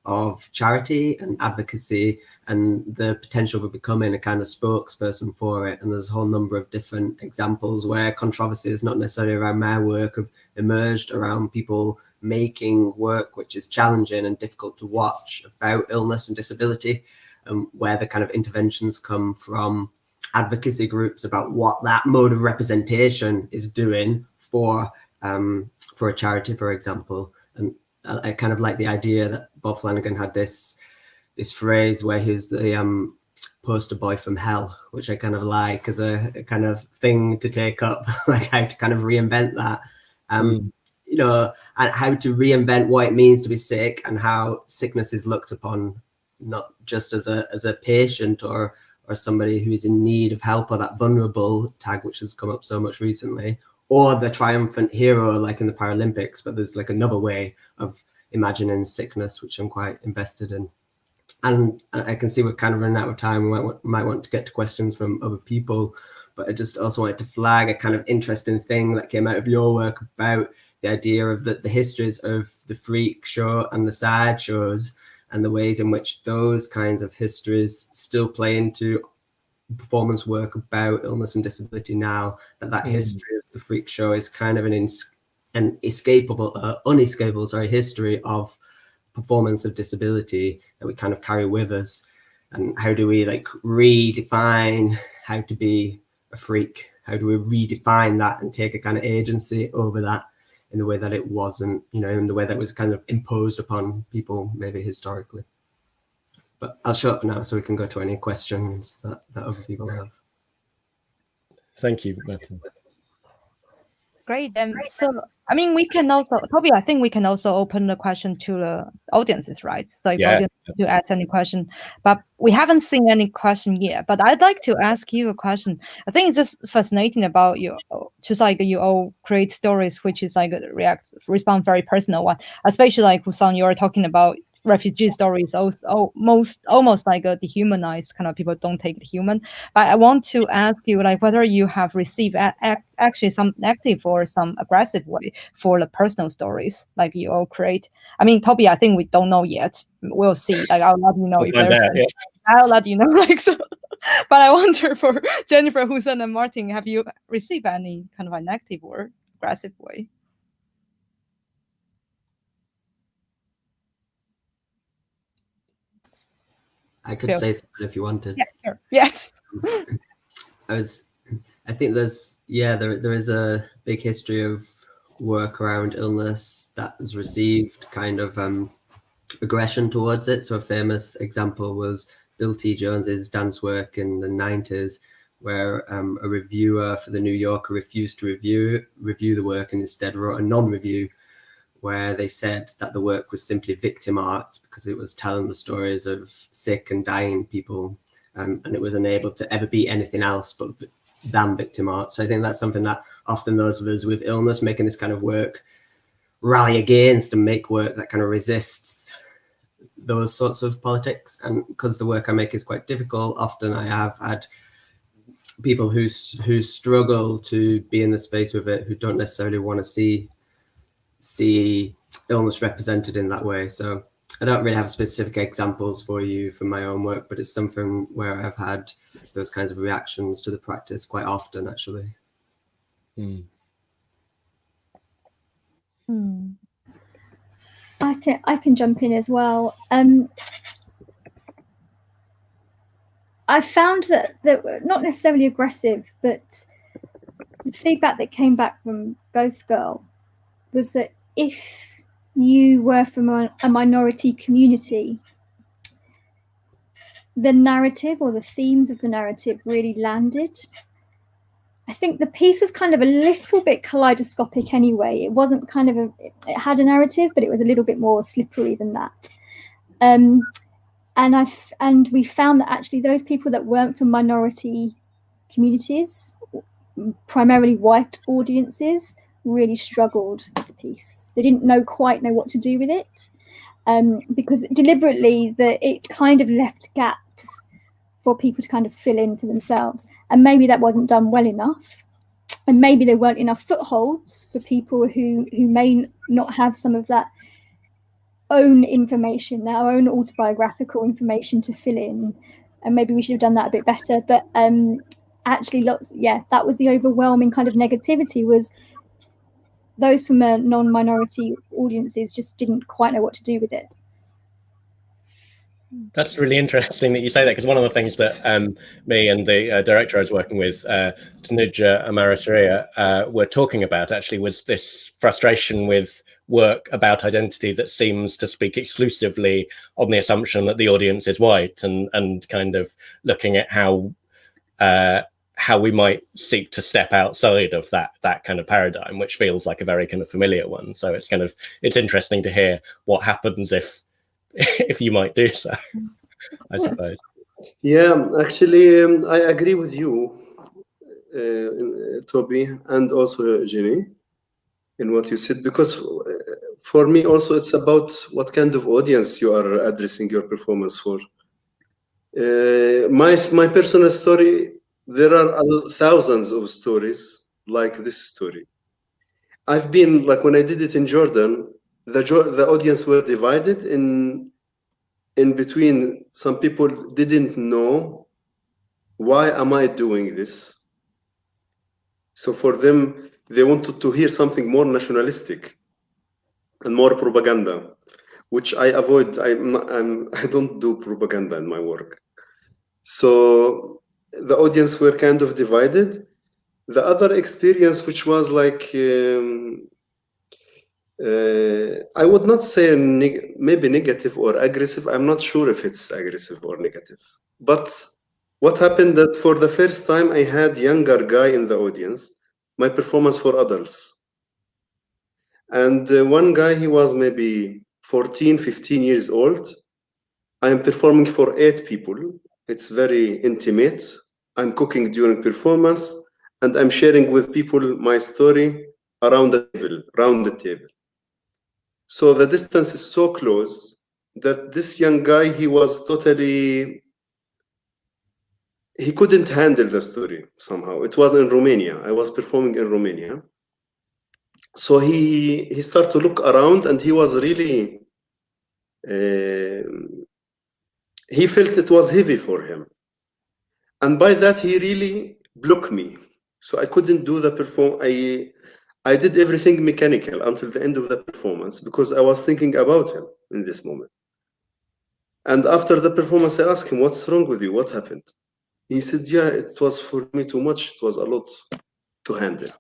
of charity and advocacy and the potential for becoming a kind of spokesperson for it. And there's a whole number of different examples where controversies, not necessarily around my work, have emerged around people making work which is challenging and difficult to watch about illness and disability, where the kind of interventions come from advocacy groups about what that mode of representation is doing for a charity, for example. And I kind of like the idea that Bob Flanagan had this phrase where he's the poster boy from hell, which I kind of like as a kind of thing to take up, like how to kind of reinvent that, you know, and how to reinvent what it means to be sick and how sickness is looked upon not just as a patient or somebody who is in need of help, or that vulnerable tag which has come up so much recently, or the triumphant hero like in the Paralympics. But there's like another way of imagining sickness which I'm quite invested in. And I can see we're kind of running out of time. We might want to get to questions from other people, but I just also wanted to flag a kind of interesting thing that came out of your work about the idea of the histories of the freak show and the side shows, and the ways in which those kinds of histories still play into performance work about illness and disability now, that history of the freak show is kind of an unescapable history of performance of disability that we kind of carry with us. And how do we like redefine how to be a freak? How do we redefine that and take a kind of agency over that in the way that it wasn't, you know, in the way that was kind of imposed upon people maybe historically? But I'll shut up now so we can go to any questions that other people have. Thank you, Martin. Great. So, I mean, we can also, Tobi, I think we can also open the question to the audiences, right? So if audience to ask any question, but we haven't seen any question yet. But I'd like to ask you a question. I think it's just fascinating about you, just like you all create stories, which is like respond very personal one, especially like Husam, you were talking about refugee stories, almost like a dehumanized kind of people don't take it human. But I want to ask you, like, whether you have received actually some negative or some aggressive way for the personal stories like you all create. I mean, Tobi, I think we don't know yet. We'll see. Like, I'll let you know if there's. I'll let you know. Like, so But I wonder for Jennifer, Husam, and Martin, have you received any kind of a negative or aggressive way? I could say something if you wanted. Yeah, sure. Yes. I think there is a big history of work around illness that has received kind of aggression towards it. So a famous example was Bill T. Jones's dance work in the 90s, where a reviewer for the New Yorker refused to review the work and instead wrote a non-review where they said that the work was simply victim art because it was telling the stories of sick and dying people, and it was unable to ever be anything else but than victim art. So I think that's something that often those of us with illness making this kind of work rally against and make work that kind of resists those sorts of politics. And because the work I make is quite difficult, often I have had people who struggle to be in the space with it, who don't necessarily want to see illness represented in that way. So I don't really have specific examples for you from my own work, but it's something where I've had those kinds of reactions to the practice quite often, actually. I can jump in as well. I found that not necessarily aggressive, but the feedback that came back from Ghost Girl was that if you were from a minority community, the narrative or the themes of the narrative really landed. I think the piece was kind of a little bit kaleidoscopic anyway. It wasn't kind of it had a narrative, but it was a little bit more slippery than that. And we found that actually those people that weren't from minority communities, primarily white audiences, really struggled with the piece. They didn't quite know what to do with it, because deliberately it kind of left gaps for people to kind of fill in for themselves. And maybe that wasn't done well enough. And maybe there weren't enough footholds for people who may not have some of that own information, their own autobiographical information to fill in. And maybe we should have done that a bit better. But actually that was the overwhelming kind of negativity, was those from non-minority audiences just didn't quite know what to do with it. That's really interesting that you say that, because one of the things that me and the director I was working with, Tanuja Amarasuriya, were talking about actually was this frustration with work about identity that seems to speak exclusively on the assumption that the audience is white, and kind of looking at how we might seek to step outside of that kind of paradigm, which feels like a very kind of familiar one. So it's interesting to hear what happens if you might do so, I suppose. Yeah, actually, I agree with you, Tobi, and also Jenny, in what you said, because for me also it's about what kind of audience you are addressing your performance for. My personal story, there are thousands of stories like this story. I've been, like when I did it in Jordan, the audience were divided in between. Some people didn't know, why am I doing this? So for them, they wanted to hear something more nationalistic and more propaganda, which I avoid. I don't do propaganda in my work. So the audience were kind of divided. The other experience, which was like, I would not say maybe negative or aggressive. I'm not sure if it's aggressive or negative. But what happened that for the first time, I had younger guy in the audience, my performance for adults. And one guy, he was maybe 14, 15 years old. I am performing for 8 people. It's very intimate. I'm cooking during performance, and I'm sharing with people my story around the table. So the distance is so close that this young guy, he couldn't handle the story somehow. It was in Romania. I was performing in Romania. So he started to look around, and he was really, he felt it was heavy for him. And by that, he really blocked me. So I couldn't do the I did everything mechanical until the end of the performance because I was thinking about him in this moment. And after the performance, I asked him, what's wrong with you? What happened? He said, yeah, it was for me too much. It was a lot to handle.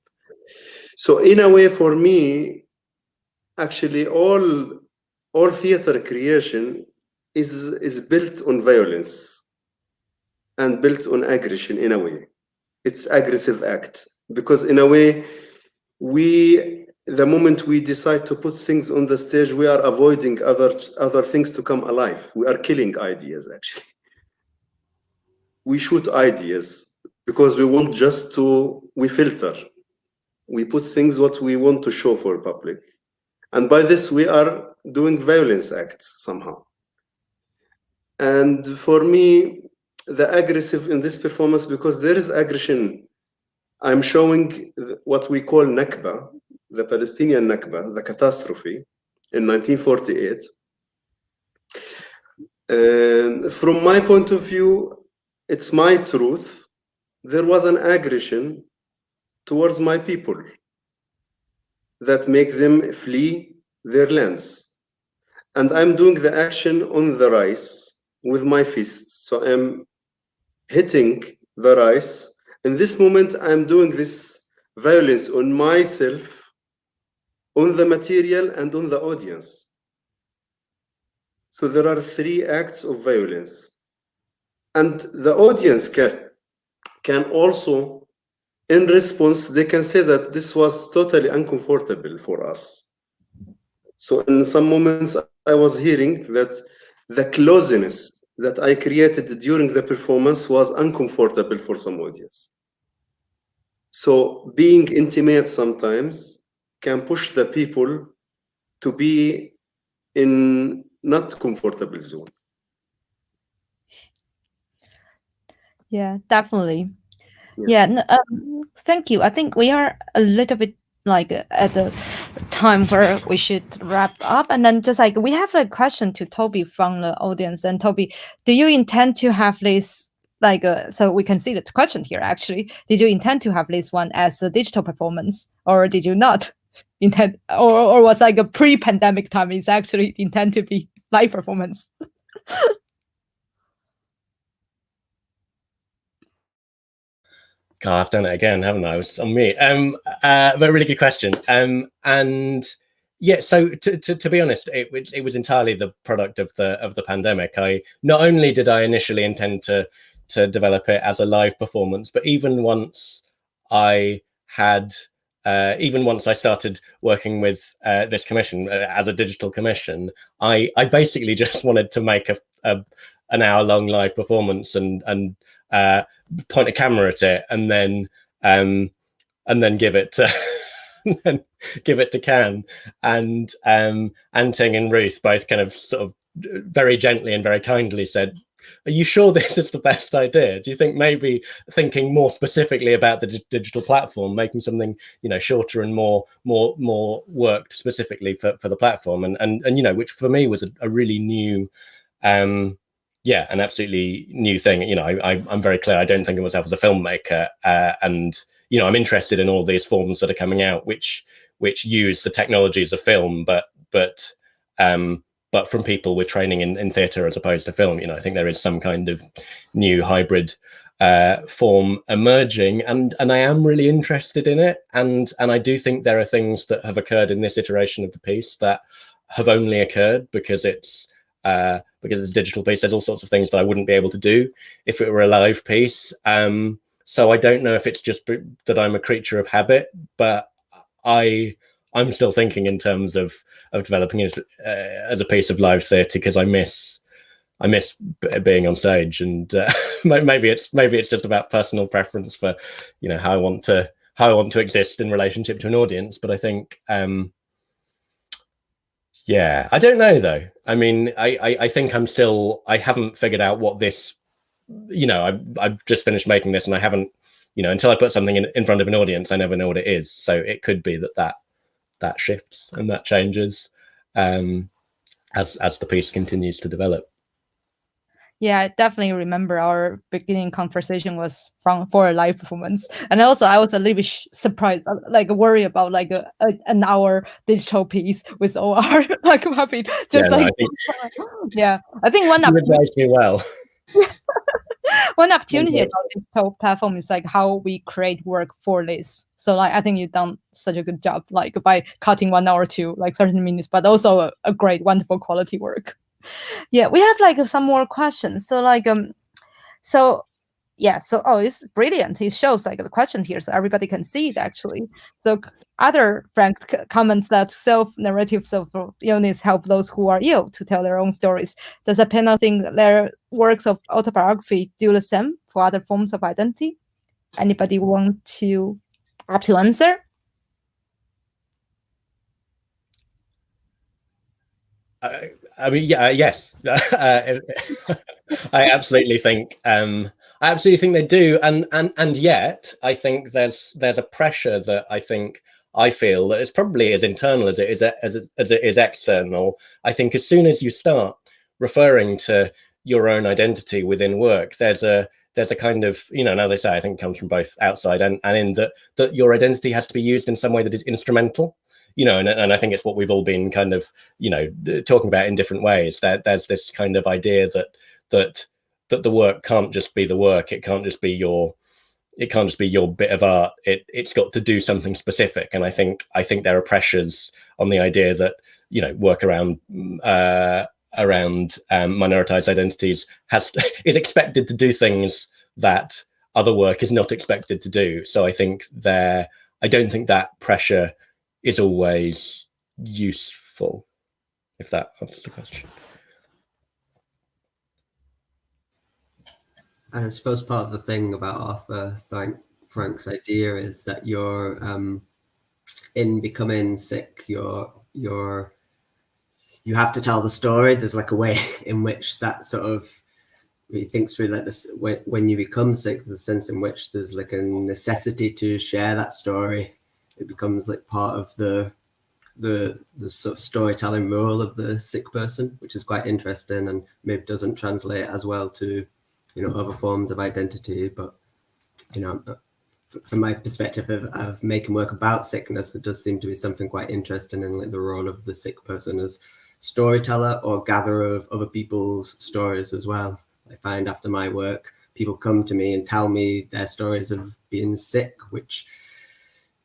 So in a way, for me, actually, all theater creation is built on violence and built on aggression in a way. It's aggressive act because in a way, the moment we decide to put things on the stage, we are avoiding other things to come alive. We are killing ideas, actually. We shoot ideas because we want we filter. We put things what we want to show for public. And by this, we are doing violence acts somehow. And for me, the aggressive in this performance, because there is aggression, I'm showing what we call Nakba, the Palestinian Nakba, the catastrophe in 1948. From my point of view, it's my truth. There was an aggression towards my people that make them flee their lands. And I'm doing the action on the rice with my fists. So I'm hitting the rice. In this moment, I'm doing this violence on myself, on the material, and on the audience. So there are 3 acts of violence. And the audience can also, in response, they can say that this was totally uncomfortable for us. So in some moments, I was hearing that the closeness that I created during the performance was uncomfortable for some audience. So being intimate sometimes can push the people to be in not comfortable zone. Yeah, definitely. Yeah, thank you. I think we are a little bit like at the time where we should wrap up, and then just like we have a question to Tobi from the audience. And Tobi, do you intend to have this so we can see the question here actually? Did you intend to have this one as a digital performance, or did you not intend, or was like a pre-pandemic time is actually intend to be live performance? God, I've done it again, haven't I? It was on me. But a really good question. And yeah, so to be honest, it was entirely the product of the pandemic. I not only did I initially intend to develop it as a live performance, but even once I started working with this commission as a digital commission, I basically just wanted to make an hour-long live performance and point a camera at it and then give it to give it to Can. And Ting and Ruth both kind of sort of very gently and very kindly said, are you sure this is the best idea? Do you think maybe thinking more specifically about the digital platform, making something, shorter and more worked specifically for the platform, and which for me was a really new an absolutely new thing. I'm very clear. I don't think of myself as a filmmaker, and I'm interested in all these forms that are coming out, which use the technologies of film, but from people with training in theatre as opposed to film. I think there is some kind of new hybrid form emerging, and I am really interested in it. And I do think there are things that have occurred in this iteration of the piece that have only occurred because it's a digital piece. There's all sorts of things that I wouldn't be able to do if it were a live piece. So I don't know if it's just that I'm a creature of habit, but I'm still thinking in terms of developing it as a piece of live theatre, because I miss being on stage, and maybe it's just about personal preference for how I want to exist in relationship to an audience. But I think I don't know though. I mean, I think I haven't figured out what this, I've just finished making this, and I haven't, until I put something in front of an audience, I never know what it is. So it could be that shifts and that changes as the piece continues to develop. Yeah, I definitely remember our beginning conversation was for a live performance, and also I was a little bit surprised, like worried about like an hour digital piece with OR, like happy just Yeah, no, like I think yeah. I think you advised me well. one opportunity about digital platform is like how we create work for this. So like I think you've done such a good job, like by cutting 1 hour to like 30 minutes, but also a great, wonderful quality work. Yeah, we have like some more questions. So like so yeah, so it's brilliant. It shows like the question here, so everybody can see it actually. So other Frank comments that self-narrative self-illness help those who are ill to tell their own stories. Does a panel think their works of autobiography do the same for other forms of identity? Anybody want to answer? I mean, yeah, yes. I absolutely think they do, and yet I think there's a pressure that I feel that it's probably as internal as it is external. I think as soon as you start referring to your own identity within work, there's a kind of, and as I say, I think it comes from both outside and in that your identity has to be used in some way that is instrumental. And I think it's what we've all been kind of, talking about in different ways. That there's this kind of idea that the work can't just be the work. It can't just be your bit of art. It's got to do something specific. And I think there are pressures on the idea that, work around minoritized identities is expected to do things that other work is not expected to do. So I don't think that pressure is always useful, if that answers the question. And I suppose part of the thing about Arthur Frank's idea is that you're in becoming sick, you have to tell the story. There's like a way in which that sort of, he thinks through like this, when you become sick, there's a sense in which there's like a necessity to share that story. It becomes like part of the sort of storytelling role of the sick person, which is quite interesting and maybe doesn't translate as well to, other forms of identity. But, from my perspective of making work about sickness, there does seem to be something quite interesting in like the role of the sick person as storyteller or gatherer of other people's stories as well. I find after my work, people come to me and tell me their stories of being sick, which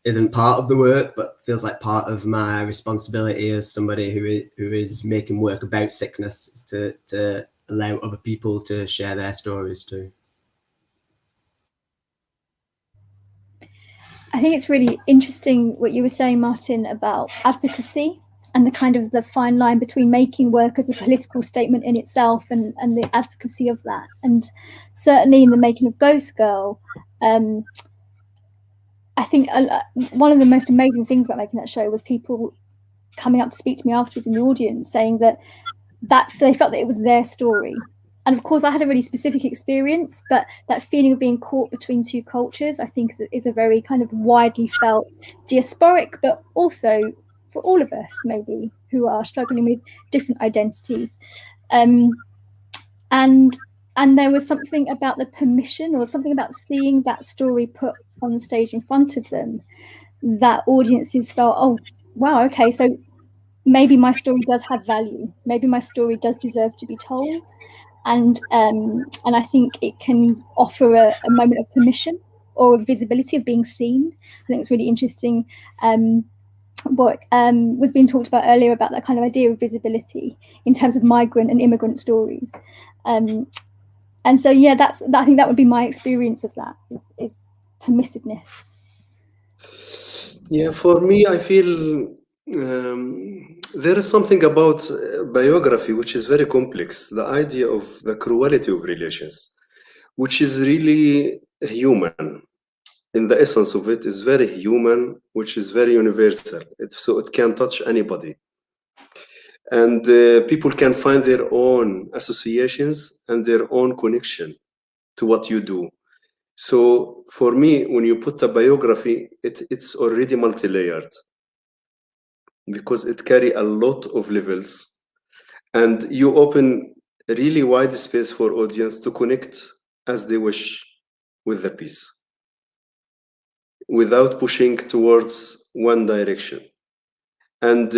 isn't part of the work, but feels like part of my responsibility as somebody who is making work about sickness, to allow other people to share their stories too. I think it's really interesting what you were saying, Martin, about advocacy and the kind of the fine line between making work as a political statement in itself and the advocacy of that. And certainly in the making of Ghost Girl, I think one of the most amazing things about making that show was people coming up to speak to me afterwards in the audience saying that they felt that it was their story. And of course, I had a really specific experience, but that feeling of being caught between two cultures, I think, is a very kind of widely felt diasporic, but also for all of us, maybe, who are struggling with different identities. And there was something about the permission, or something about seeing that story put on the stage in front of them, that audiences felt, oh, wow, okay, so maybe my story does have value. Maybe my story does deserve to be told. And I think it can offer a moment of permission or a visibility of being seen. I think it's really interesting what was being talked about earlier about that kind of idea of visibility in terms of migrant and immigrant stories. And so, yeah, I think that would be my experience of that, is permissiveness. Yeah, for me, I feel there is something about biography which is very complex. The idea of the cruelty of relations, which is really human. In the essence of it is very human, which is very universal. So it can touch anybody. And people can find their own associations and their own connection to what you do. So for me, when you put a biography, it's already multi-layered, because it carry a lot of levels, and you open a really wide space for audience to connect as they wish with the piece, without pushing towards one direction. And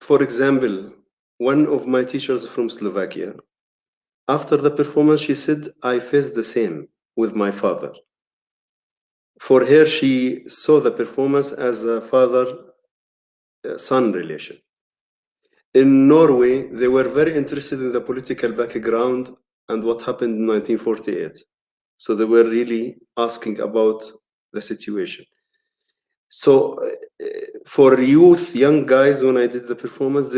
for example, one of my teachers from Slovakia, after the performance, she said, I faced the same with my father. For her, she saw the performance as a father-son relation. In Norway, they were very interested in the political background and what happened in 1948. So they were really asking about the situation. So for youth, young guys, when I did the performance,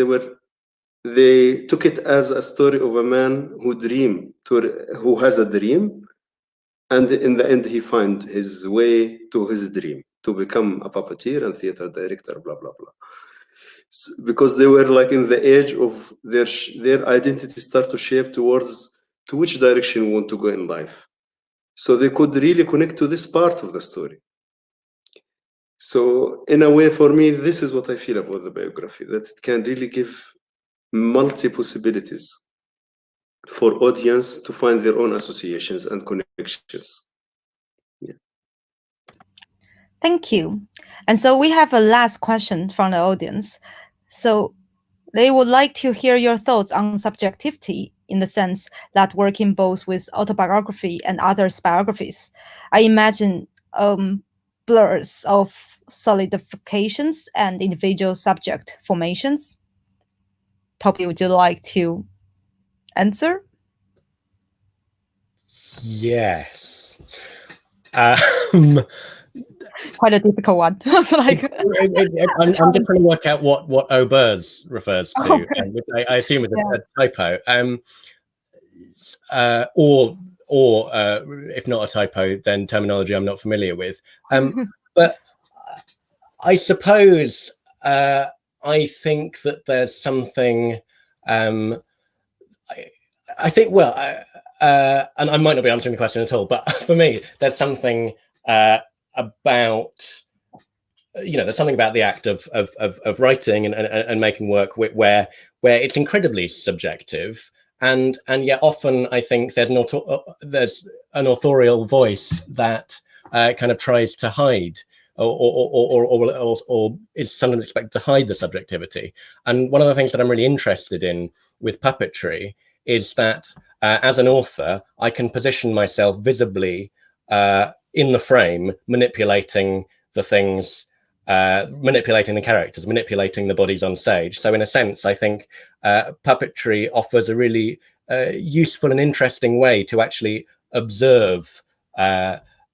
they took it as a story of a man who has a dream, and in the end he finds his way to his dream to become a puppeteer and theater director, blah blah blah. Because they were like in the age of their identity start to shape towards to which direction we want to go in life. So they could really connect to this part of the story. So in a way, for me, this is what I feel about the biography, that it can really give multi possibilities for audience to find their own associations and connections. Yeah. Thank you. And so we have a last question from the audience. So they would like to hear your thoughts on subjectivity in the sense that working both with autobiography and others' biographies. I imagine blurs of solidifications and individual subject formations. Tobi, would you like to answer? Yes. Quite a difficult one. So like, I'm just trying to work out what aubers refers to, Okay. which I assume is a typo. Or if not a typo, then terminology I'm not familiar with. But I suppose I think that there's something. I think, well, and I might not be answering the question at all, but for me, there's something about, there's something about the act of writing and making work where it's incredibly subjective, and yet often I think there's an authorial voice that kind of tries to hide or is sometimes expected to hide the subjectivity. And one of the things that I'm really interested in with puppetry is that as an author, I can position myself visibly in the frame, manipulating the things, manipulating the characters, manipulating the bodies on stage. So in a sense, I think puppetry offers a really useful and interesting way to actually observe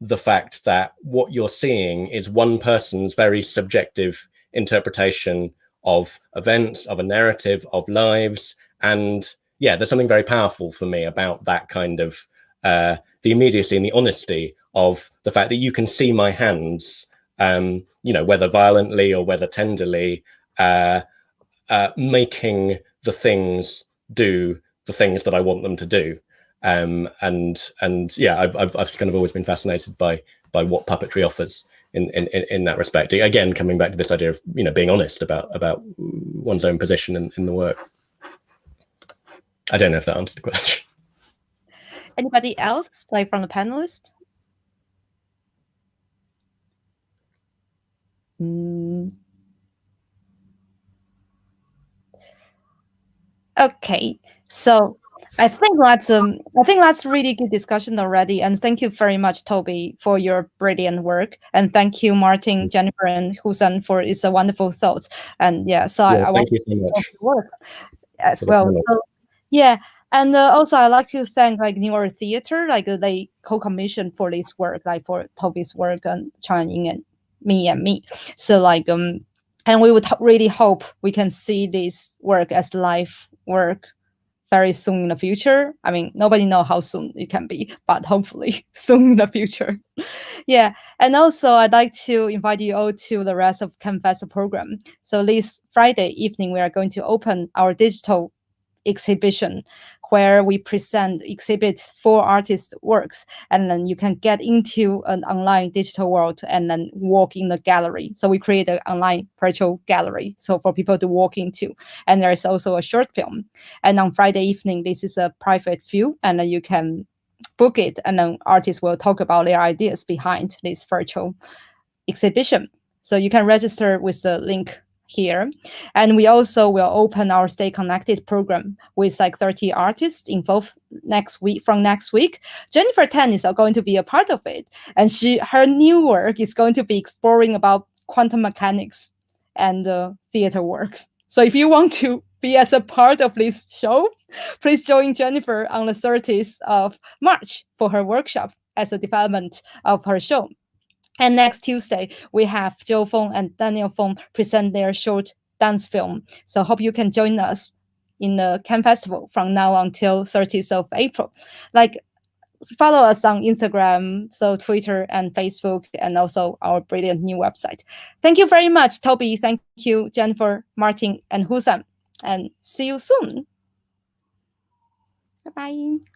the fact that what you're seeing is one person's very subjective interpretation of events, of a narrative, of lives. And yeah, there's something very powerful for me about that kind of the immediacy and the honesty of the fact that you can see my hands, whether violently or whether tenderly, making the things do the things that I want them to do. And yeah, I've kind of always been fascinated by what puppetry offers in that respect. Again, coming back to this idea of being honest about one's own position in the work. I don't know if that answered the question. Anybody else, like from the panelists? Okay, so I think that's really good discussion already, and thank you very much, Tobi, for your brilliant work, and thank you, Martin, Jennifer, and Husam for it's a wonderful thoughts. And yeah, so I want you so much to work as well. So, yeah, and also I like to thank like New York Theater, like they co-commissioned for this work, like for Tobi's work and Chang and Eng and me. So like and we would really hope we can see this work as live work very soon in the future. I mean, nobody knows how soon it can be, but hopefully soon in the future. Yeah, and also I'd like to invite you all to the rest of Canvas program. So this Friday evening, we are going to open our digital exhibition where we exhibit 4 artists' works, and then you can get into an online digital world and then walk in the gallery. So we create an online virtual gallery so for people to walk into. And there's also a short film. And on Friday evening, this is a private view, and then you can book it, and then artists will talk about their ideas behind this virtual exhibition. So you can register with the link here. And we also will open our Stay Connected program with like 30 artists involved from next week. Jennifer Tan is going to be a part of it. And her new work is going to be exploring about quantum mechanics and theater works. So if you want to be as a part of this show, please join Jennifer on the 30th of March for her workshop as a development of her show. And next Tuesday, we have Joe Fong and Daniel Fong present their short dance film. So hope you can join us in the Cannes Festival from now until 30th of April. Like, follow us on Instagram, so Twitter and Facebook, and also our brilliant new website. Thank you very much, Tobi. Thank you, Jennifer, Martin, and Husam. And see you soon. Bye-bye.